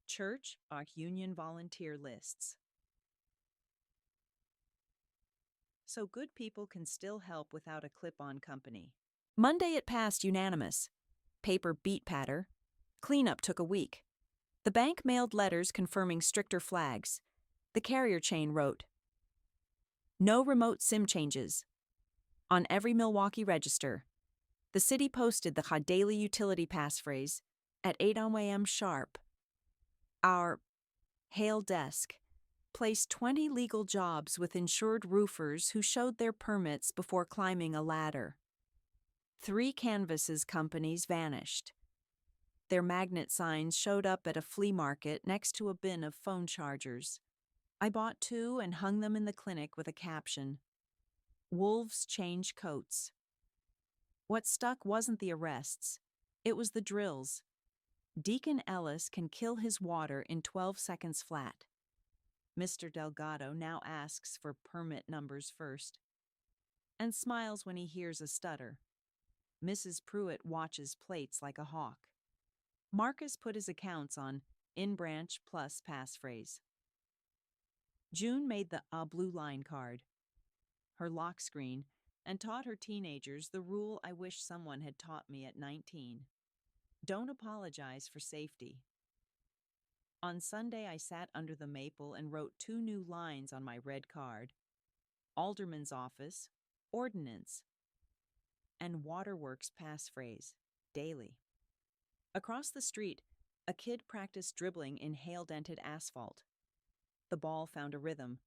Church are union volunteer lists. So good people can still help without a clip-on company. Monday it passed unanimous. Paper beat patter. Cleanup took a week. The bank mailed letters confirming stricter flags. The carrier chain wrote, no remote SIM changes. On every Milwaukee register. The city posted the daily utility passphrase at 8 a.m. sharp. Our hail desk placed 20 legal jobs with insured roofers who showed their permits before climbing a ladder. 3 canvases companies vanished. Their magnet signs showed up at a flea market next to a bin of phone chargers. I bought 2 and hung them in the clinic with a caption, Wolves change coats. What stuck wasn't the arrests. It was the drills. Deacon Ellis can kill his water in 12 seconds flat. Mr. Delgado now asks for permit numbers first and smiles when he hears a stutter. Mrs. Pruitt watches plates like a hawk. Marcus put his accounts on in-branch plus passphrase. June made the blue line card, her lock screen, and taught her teenagers the rule I wish someone had taught me at 19. Don't apologize for safety. On Sunday, I sat under the maple and wrote 2 new lines on my red card. Alderman's office, ordinance, and waterworks passphrase, daily. Across the street, a kid practiced dribbling in hail-dented asphalt. The ball found a rhythm.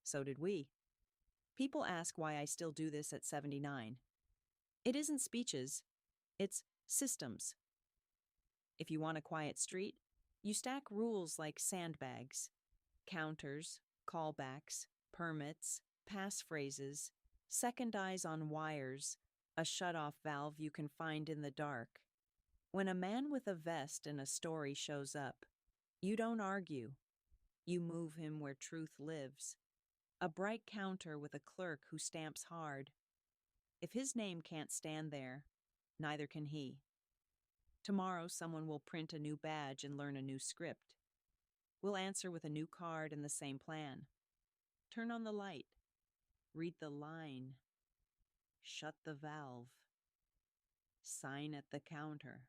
So did we. People ask why I still do this at 79. It isn't speeches, it's systems. If you want a quiet street, you stack rules like sandbags, counters, callbacks, permits, passphrases, second eyes on wires, a shutoff valve you can find in the dark. When a man with a vest and a story shows up, you don't argue. You move him where truth lives. A bright counter with a clerk who stamps hard. If his name can't stand there, Neither can he. Tomorrow, someone will print a new badge and learn a new script. We'll answer with a new card and the same plan. Turn on the light. Read the line. Shut the valve. Sign at the counter.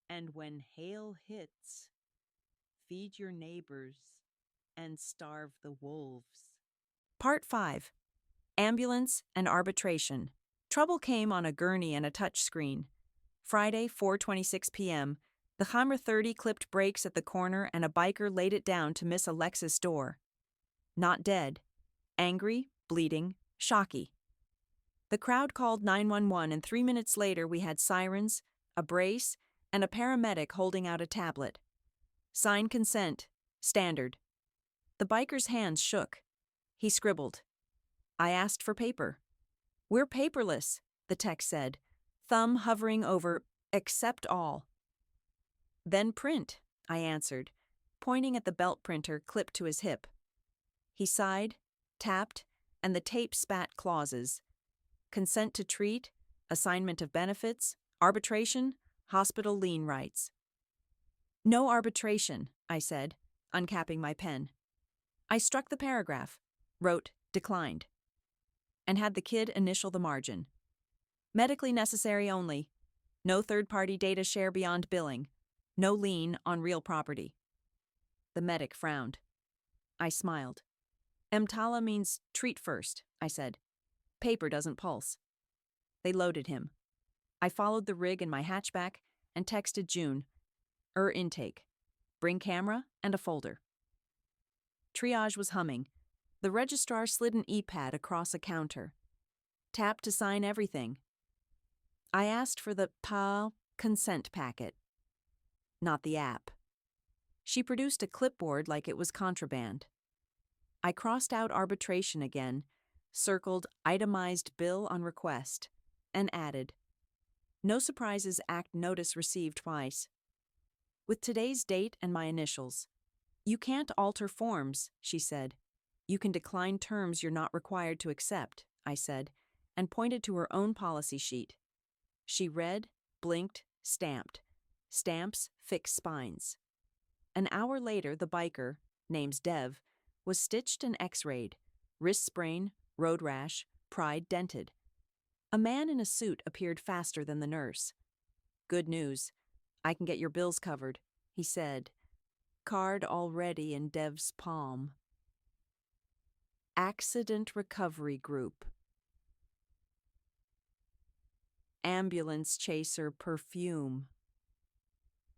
And when hail hits, feed your neighbors and starve the wolves. Part 5. Ambulance and Arbitration. Trouble came on a gurney and a touchscreen. Friday, 4:26 p.m., the Hummer 30 clipped brakes at the corner and a biker laid it down to miss a Lexus door. Not dead. Angry, bleeding, shocky. The crowd called 911 and 3 minutes later we had sirens, a brace, and a paramedic holding out a tablet. Sign consent. Standard. The biker's hands shook. He scribbled. I asked for paper. We're paperless, the text said, thumb hovering over accept all. Then print, I answered, pointing at the belt printer clipped to his hip. He sighed, tapped, and the tape spat clauses. Consent to treat, assignment of benefits, arbitration, hospital lien rights. No arbitration, I said, uncapping my pen. I struck the paragraph, wrote declined, and had the kid initial the margin. Medically necessary only. No third-party data share beyond billing. No lien on real property. The medic frowned. I smiled. EMTALA means treat first, I said. Paper doesn't pulse. They loaded him. I followed the rig in my hatchback and texted June. Intake. Bring camera and a folder. Triage was humming. The registrar slid an e-pad across a counter. Tap to sign everything. I asked for the consent packet. Not the app. She produced a clipboard like it was contraband. I crossed out arbitration again, circled itemized bill on request, and added, No Surprises Act notice received twice. With today's date and my initials. You can't alter forms, she said. You can decline terms you're not required to accept, I said, and pointed to her own policy sheet. She read, blinked, stamped. Stamps fix spines. An hour later, the biker, name's Dev, was stitched and x-rayed, wrist sprain, road rash, pride dented. A man in a suit appeared faster than the nurse. Good news. I can get your bills covered, he said. Card already in Dev's palm. Accident Recovery Group. Ambulance chaser perfume.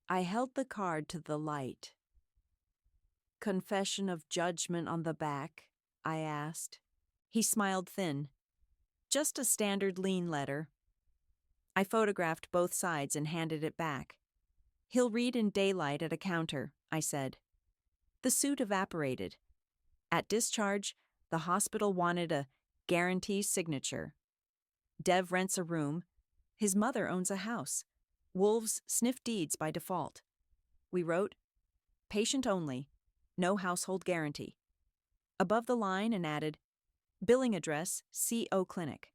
I held the card to the light. Confession of judgment on the back, I asked. He smiled thin. Just a standard lien letter. I photographed both sides and handed it back. He'll read in daylight at a counter, I said. The suit evaporated. At discharge, the hospital wanted a guarantee signature. Dev rents a room. His mother owns a house. Wolves sniff deeds by default. We wrote, patient only, no household guarantee. Above the line and added, billing address, CO Clinic.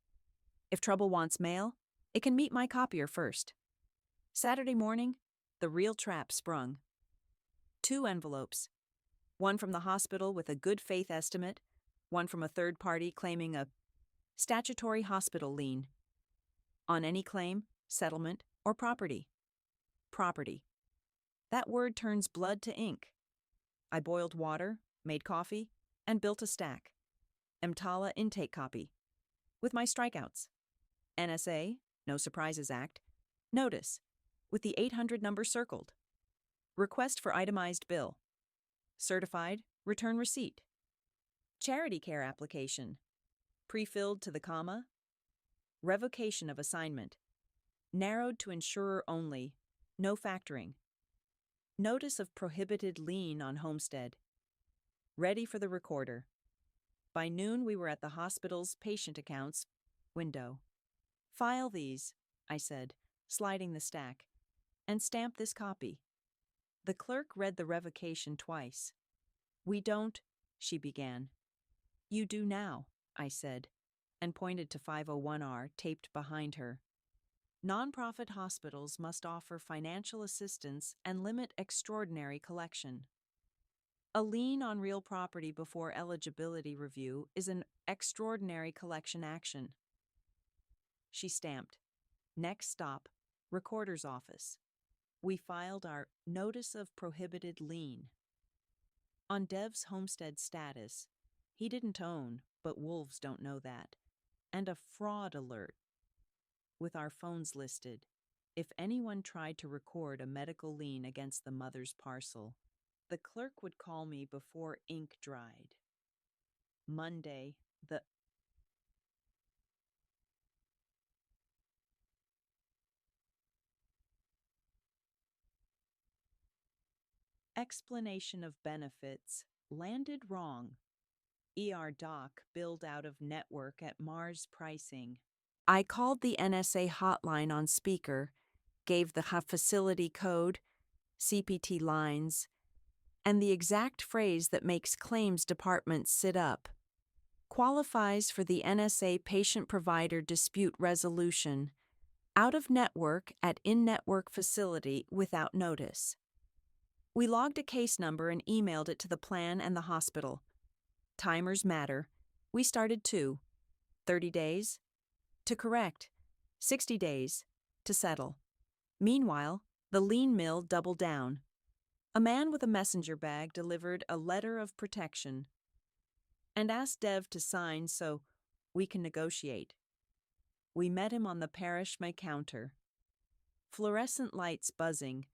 If trouble wants mail, it can meet my copier first. Saturday morning, the real trap sprung. 2 envelopes. One from the hospital with a good faith estimate, one from a third party claiming a statutory hospital lien. On any claim, settlement, or property. Property. That word turns blood to ink. I boiled water, made coffee, and built a stack. EMTALA intake copy. With my strikeouts. NSA, No Surprises Act. Notice, with the 800 number circled. Request for itemized bill. Certified, return receipt. Charity care application. Pre-filled to the comma. Revocation of assignment. Narrowed to insurer only. No factoring. Notice of prohibited lien on homestead. Ready for the recorder. By noon, we were at the hospital's patient accounts window. File these, I said, sliding the stack, and stamp this copy. The clerk read the revocation twice. We don't, she began. You do now, I said, and pointed to 501R taped behind her. Nonprofit hospitals must offer financial assistance and limit extraordinary collection. A lien on real property before eligibility review is an extraordinary collection action. She stamped. Next stop, Recorder's Office. We filed our Notice of Prohibited Lien. On Dev's homestead status, he didn't own, but wolves don't know that, and a fraud alert. With our phones listed, if anyone tried to record a medical lien against the mother's parcel, the clerk would call me before ink dried. Monday, the explanation of benefits landed wrong. ER doc billed out of network at Mars pricing. I called the NSA hotline on speaker, gave the facility code, CPT lines, and the exact phrase that makes claims departments sit up. Qualifies for the NSA patient-provider dispute resolution, out of network at in-network facility without notice. We logged a case number and emailed it to the plan and the hospital. Timers matter. We started 2. 30 days? To correct. 60 days. To settle. Meanwhile, the lien mill doubled down. A man with a messenger bag delivered a letter of protection and asked Dev to sign so we can negotiate. We met him on the parish my counter. Fluorescent lights buzzing,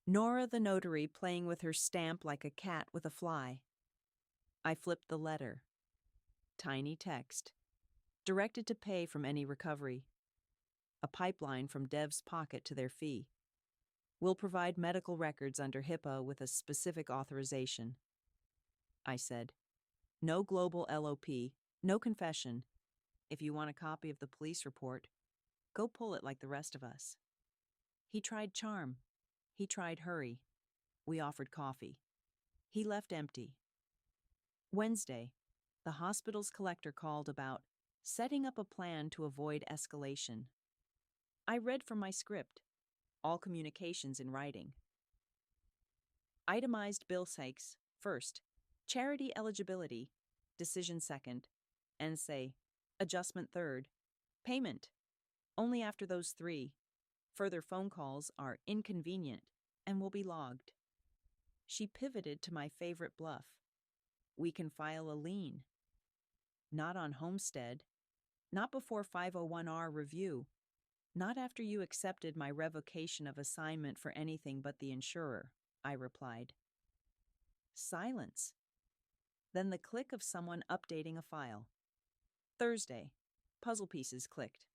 Nora the notary playing with her stamp like a cat with a fly. I flipped the letter. Tiny text. Directed to pay from any recovery. A pipeline from Dev's pocket to their fee. Will provide medical records under HIPAA with a specific authorization. I said, no global LOP, no confession. If you want a copy of the police report, go pull it like the rest of us. He tried charm. He tried hurry. We offered coffee. He left empty. Wednesday, the hospital's collector called about setting up a plan to avoid escalation. I read from my script, all communications in writing. Itemized bill hikes, first, charity eligibility, decision second, and say, adjustment third, payment, only after those 3. Further phone calls are inconvenient and will be logged. She pivoted to my favorite bluff. We can file a lien. Not on homestead, not before 501R review, not after you accepted my revocation of assignment for anything but the insurer, I replied. Silence. Then the click of someone updating a file. Thursday, puzzle pieces clicked.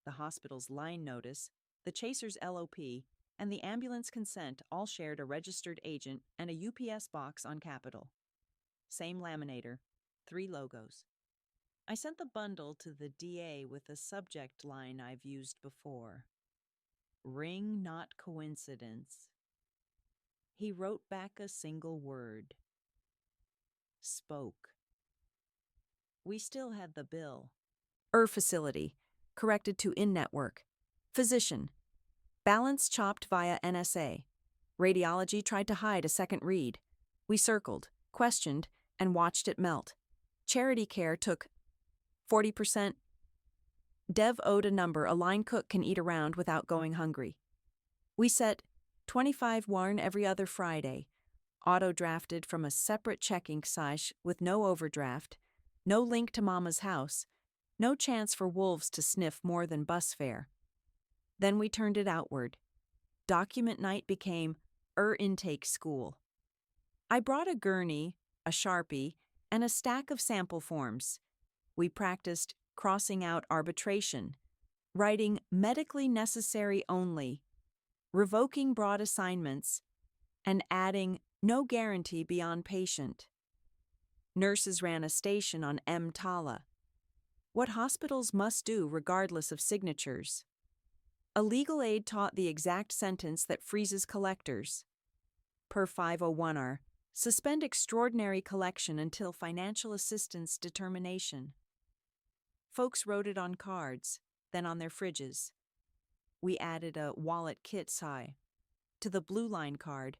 The hospital's line notice, the chaser's LOP, and the ambulance consent all shared a registered agent and a UPS box on Capitol. Same laminator, 3 logos. I sent the bundle to the DA with a subject line I've used before. Ring not coincidence. He wrote back a single word. Spoke. We still had the bill. Facility, corrected to in-network. Physician. Balance chopped via NSA. Radiology tried to hide a second read. We circled, questioned, and watched it melt. Charity care took 40%. Dev owed a number a line cook can eat around without going hungry. We set 25 warn every other Friday, auto-drafted from a separate checking sash with no overdraft, no link to Mama's house, no chance for wolves to sniff more than bus fare. Then we turned it outward. Document night became intake school. I brought a gurney, a Sharpie, and a stack of sample forms. We practiced crossing out arbitration, writing medically necessary only, revoking broad assignments, and adding no guarantee beyond patient. Nurses ran a station on EMTALA. What hospitals must do regardless of signatures. A legal aid taught the exact sentence that freezes collectors. Per 501R, suspend extraordinary collection until financial assistance determination. Folks wrote it on cards, then on their fridges. We added a wallet kit sigh to the Blue Line card.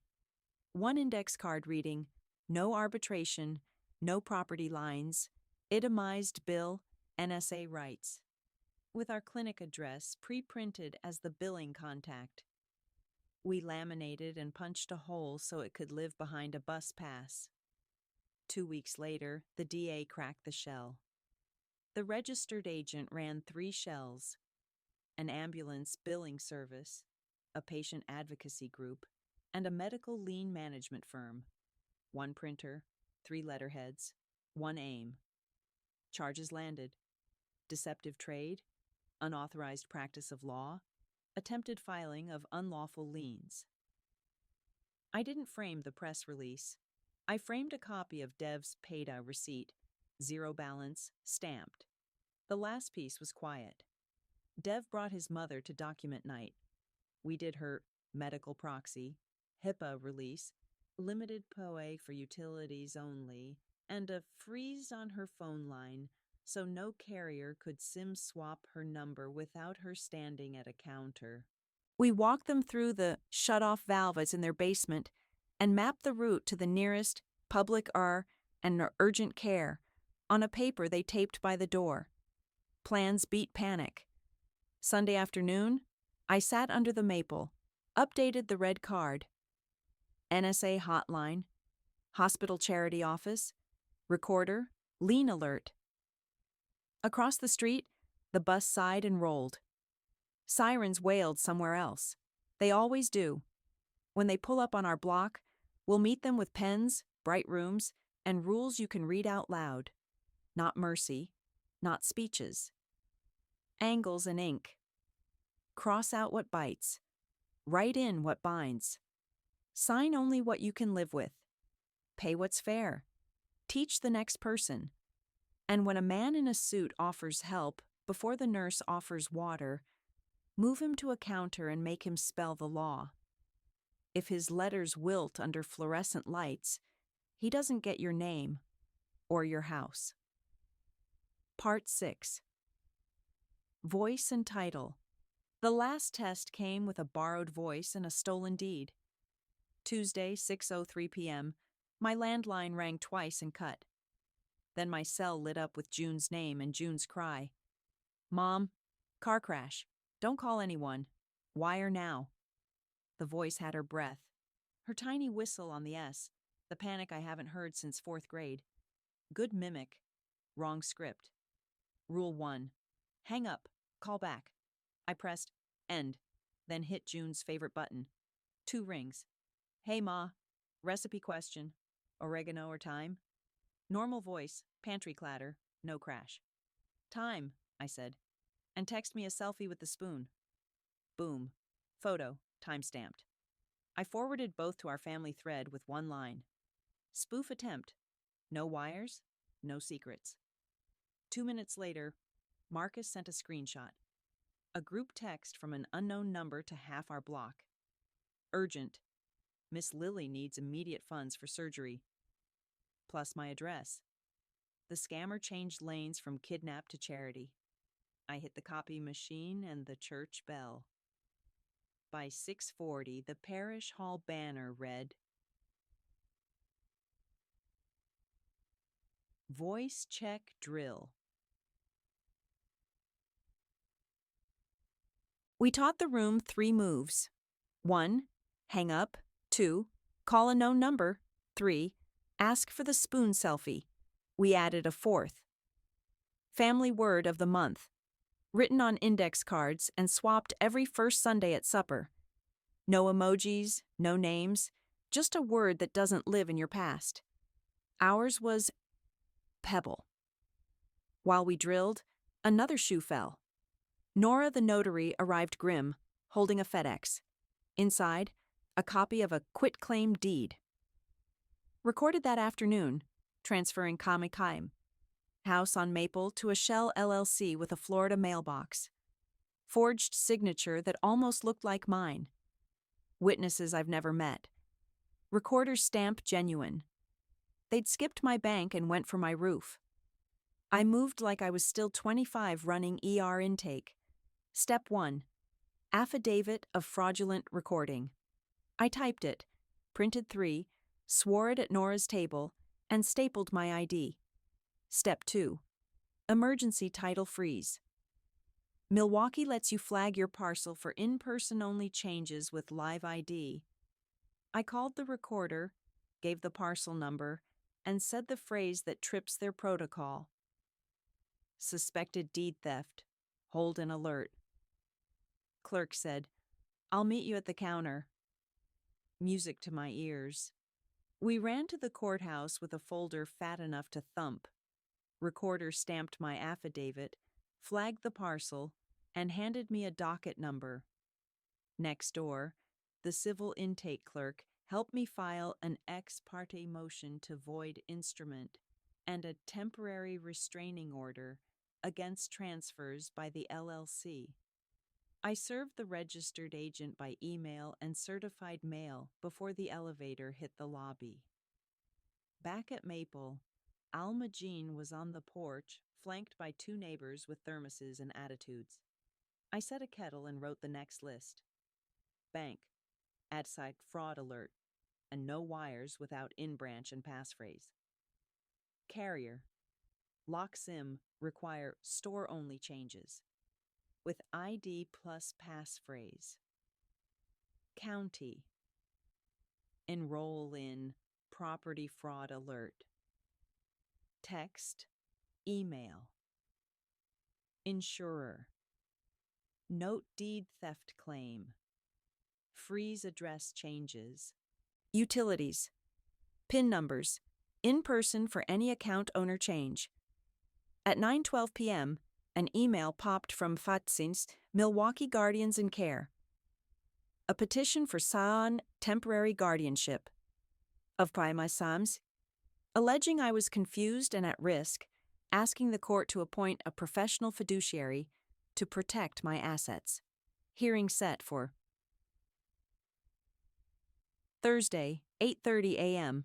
One index card reading, "No arbitration, no property lines, itemized bill, NSA rights," with our clinic address pre-printed as the billing contact. We laminated and punched a hole so it could live behind a bus pass. 2 weeks later, the DA cracked the shell. The registered agent ran 3 shells: an ambulance billing service, a patient advocacy group, and a medical lien management firm. 1 printer, 3 letterheads, 1 aim. Charges landed: deceptive trade, unauthorized practice of law, attempted filing of unlawful liens. I didn't frame the press release. I framed a copy of Dev's PAYDA receipt, 0 balance, stamped. The last piece was quiet. Dev brought his mother to document night. We did her medical proxy, HIPAA release, limited POA for utilities only, and a freeze on her phone line so no carrier could SIM swap her number without her standing at a counter. We walked them through the shut-off valves in their basement and mapped the route to the nearest public and urgent care on a paper they taped by the door. Plans beat panic. Sunday afternoon, I sat under the maple, updated the red card. NSA hotline, hospital charity office, recorder, lien alert. Across the street, the bus sighed and rolled. Sirens wailed somewhere else. They always do. When they pull up on our block, we'll meet them with pens, bright rooms, and rules you can read out loud. Not mercy, not speeches. Angles and ink. Cross out what bites. Write in what binds. Sign only what you can live with. Pay what's fair. Teach the next person. And when a man in a suit offers help before the nurse offers water, move him to a counter and make him spell the law. If his letters wilt under fluorescent lights, he doesn't get your name or your house. Part 6. Voice and title. The last test came with a borrowed voice and a stolen deed. Tuesday, 6:03 p.m., my landline rang twice and cut. Then my cell lit up with June's name and June's cry. "Mom, car crash. Don't call anyone. Wire now." The voice had her breath, her tiny whistle on the S, the panic I haven't heard since 4th grade. Good mimic. Wrong script. Rule 1. Hang up. Call back. I pressed end, then hit June's favorite button. 2 rings. "Hey, Ma. Recipe question. Oregano or thyme?" Normal voice, pantry clatter, no crash. "Time," I said, "and text me a selfie with the spoon." Boom. Photo, time-stamped. I forwarded both to our family thread with 1 line. Spoof attempt. No wires, no secrets. 2 minutes later, Marcus sent a screenshot. A group text from an unknown number to half our block. Urgent. Miss Lily needs immediate funds for surgery. Plus my address. The scammer changed lanes from kidnap to charity. I hit the copy machine and the church bell. By 6:40, the parish hall banner read, "Voice check drill." We taught the room 3 moves. 1. Hang up. 2. Call a known number. 3. Ask for the spoon selfie. We added a 4th. Family word of the month. Written on index cards and swapped every first Sunday at supper. No emojis, no names, just a word that doesn't live in your past. Ours was pebble. While we drilled, another shoe fell. Nora the notary arrived grim, holding a FedEx. Inside, a copy of a quitclaim deed. Recorded that afternoon, transferring Kamikaim. House on Maple to a Shell LLC with a Florida mailbox. Forged signature that almost looked like mine. Witnesses I've never met. Recorder's stamp genuine. They'd skipped my bank and went for my roof. I moved like I was still 25 running ER intake. Step 1. Affidavit of fraudulent recording. I typed it, printed 3, swore it at Nora's table, and stapled my ID. Step 2. Emergency title freeze. Milwaukee lets you flag your parcel for in-person only changes with live ID. I called the recorder, gave the parcel number, and said the phrase that trips their protocol. Suspected deed theft. Hold an alert. Clerk said, "I'll meet you at the counter." Music to my ears. We ran to the courthouse with a folder fat enough to thump. Recorder stamped my affidavit, flagged the parcel, and handed me a docket number. Next door, the civil intake clerk helped me file an ex parte motion to void instrument and a temporary restraining order against transfers by the LLC. I served the registered agent by email and certified mail before the elevator hit the lobby. Back at Maple, Alma Jean was on the porch, flanked by 2 neighbors with thermoses and attitudes. I set a kettle and wrote the next list. Bank, AdSite fraud alert, and no wires without in-branch and passphrase. Carrier, lock SIM require store-only changes, with ID plus passphrase. County, enroll in property fraud alert. Text, email. Insurer, note deed theft claim. Freeze address changes. Utilities, PIN numbers, in person for any account owner change. At 9:12 p.m., an email popped from FATSIN's Milwaukee Guardians in Care. A petition for Saan temporary guardianship of my Sams, alleging I was confused and at risk, asking the court to appoint a professional fiduciary to protect my assets. Hearing set for Thursday, 8:30 a.m.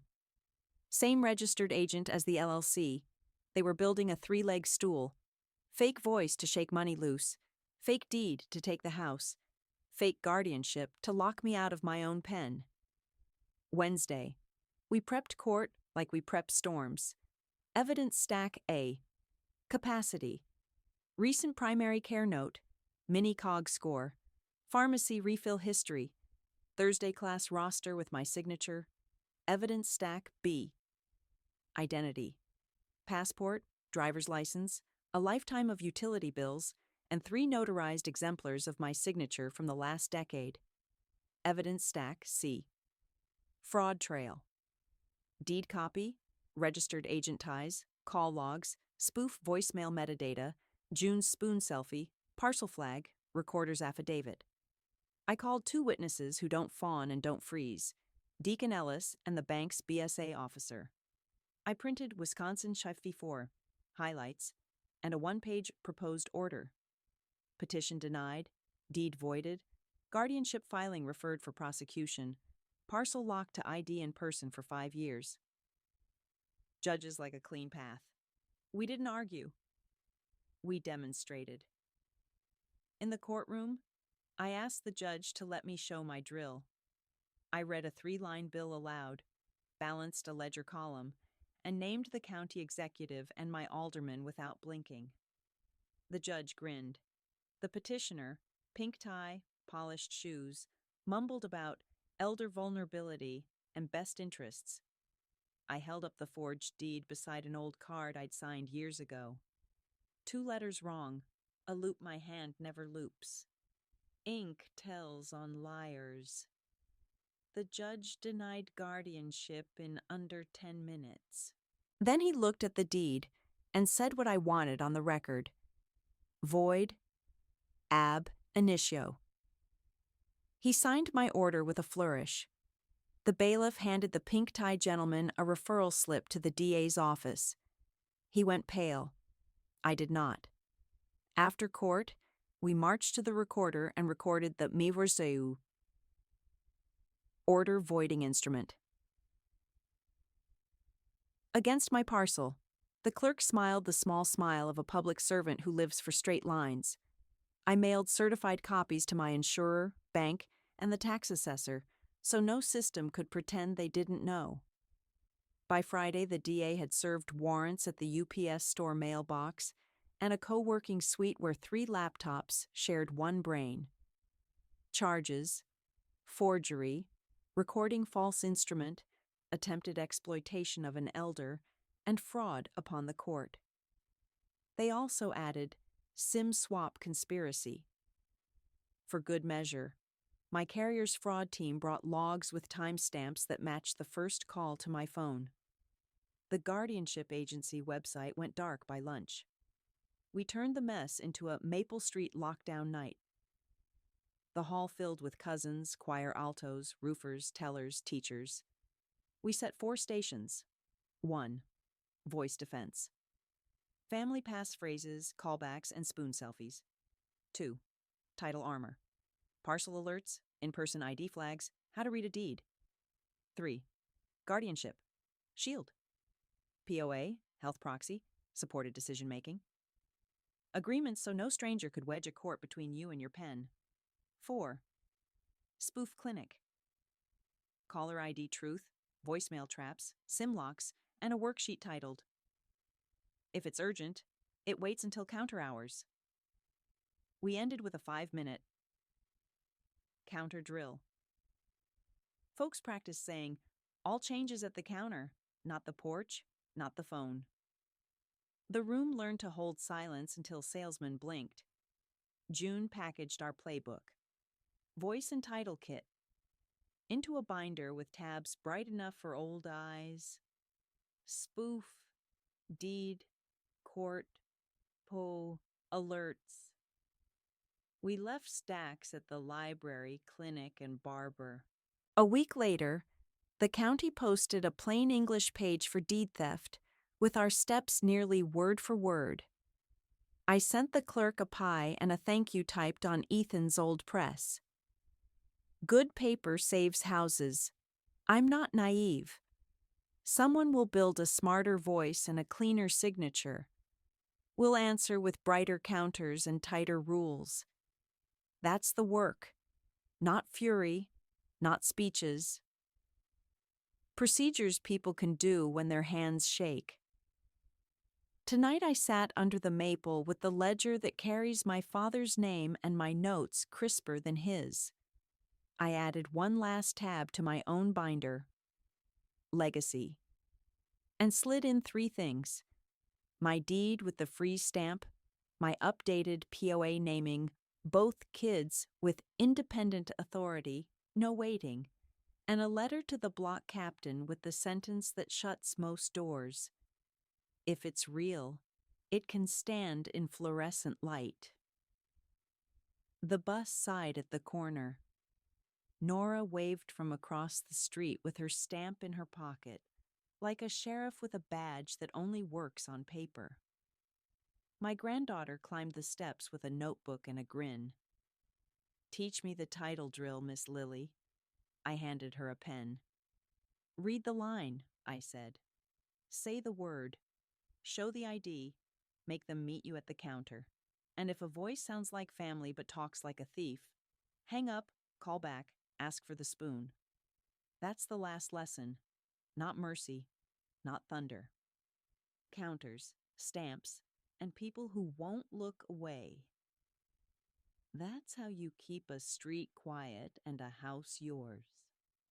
Same registered agent as the LLC. They were building a 3-leg stool. Fake voice to shake money loose. Fake deed to take the house. Fake guardianship to lock me out of my own pen. Wednesday. We prepped court like we prep storms. Evidence stack A. Capacity. Recent primary care note. Mini cog score. Pharmacy refill history. Thursday class roster with my signature. Evidence stack B. Identity. Passport, driver's license, a lifetime of utility bills, and 3 notarized exemplars of my signature from the last decade. Evidence stack C. Fraud trail. Deed copy, registered agent ties, call logs, spoof voicemail metadata, June's spoon selfie, parcel flag, recorder's affidavit. I called 2 witnesses who don't fawn and don't freeze, Deacon Ellis and the bank's BSA officer. I printed Wisconsin 54, highlights, and a 1-page proposed order. Petition denied, deed voided, guardianship filing referred for prosecution, parcel locked to ID in person for 5 years. Judges like a clean path. We didn't argue. We demonstrated. In the courtroom, I asked the judge to let me show my drill. I read a 3-line bill aloud, balanced a ledger column, and named the county executive and my alderman without blinking. The judge grinned. The petitioner, pink tie, polished shoes, mumbled about elder vulnerability and best interests. I held up the forged deed beside an old card I'd signed years ago. 2 letters wrong, a loop my hand never loops. Ink tells on liars. The judge denied guardianship in under 10 minutes. Then he looked at the deed and said what I wanted on the record. Void, ab initio. He signed my order with a flourish. The bailiff handed the pink-tied gentleman a referral slip to the DA's office. He went pale. I did not. After court, we marched to the recorder and recorded the Mivorzeu order voiding instrument. Against my parcel, the clerk smiled the small smile of a public servant who lives for straight lines. I mailed certified copies to my insurer, bank, and the tax assessor, so no system could pretend they didn't know. By Friday, the DA had served warrants at the UPS store mailbox and a co-working suite where 3 laptops shared one brain. Charges: forgery, recording false instrument, attempted exploitation of an elder, and fraud upon the court. They also added SIM swap conspiracy. For good measure, my carrier's fraud team brought logs with timestamps that matched the first call to my phone. The guardianship agency website went dark by lunch. We turned the mess into a Maple Street lockdown night. The hall filled with cousins, choir altos, roofers, tellers, teachers. We set 4 stations. 1. Voice defense. Family passphrases, callbacks, and spoon selfies. 2. Title armor. Parcel alerts, in-person ID flags, how to read a deed. 3. Guardianship. Shield. POA, health proxy, supported decision-making. Agreements so no stranger could wedge a court between you and your pen. 4. Spoof clinic. Caller ID truth, voicemail traps, SIM locks, and a worksheet titled, "If it's urgent, it waits until counter hours." We ended with a 5-minute counter drill. Folks practice saying, "All changes at the counter, not the porch, not the phone." The room learned to hold silence until salesmen blinked. June packaged our playbook. Voice and title kit. Into a binder with tabs bright enough for old eyes. Spoof, deed, court, alerts. We left stacks at the library, clinic, and barber. A week later, the county posted a plain English page for deed theft, with our steps nearly word for word. I sent the clerk a pie and a thank you typed on Ethan's old press. Good paper saves houses. I'm not naive. Someone will build a smarter voice and a cleaner signature. We'll answer with brighter counters and tighter rules. That's the work. Not fury, not speeches. Procedures people can do when their hands shake. Tonight I sat under the maple with the ledger that carries my father's name and my notes crisper than his. I added one last tab to my own binder, legacy, and slid in 3 things: my deed with the freeze stamp, my updated POA naming both kids with independent authority, no waiting, and a letter to the block captain with the sentence that shuts most doors. If it's real, it can stand in fluorescent light. The bus sighed at the corner. Nora waved from across the street with her stamp in her pocket, like a sheriff with a badge that only works on paper. My granddaughter climbed the steps with a notebook and a grin. "Teach me the title drill, Miss Lily." I handed her a pen. "Read the line," I said. "Say the word. Show the ID. Make them meet you at the counter. And if a voice sounds like family but talks like a thief, hang up, call back, ask for the spoon." That's the last lesson. Not mercy, not thunder. Counters, stamps, and people who won't look away. That's how you keep a street quiet and a house yours.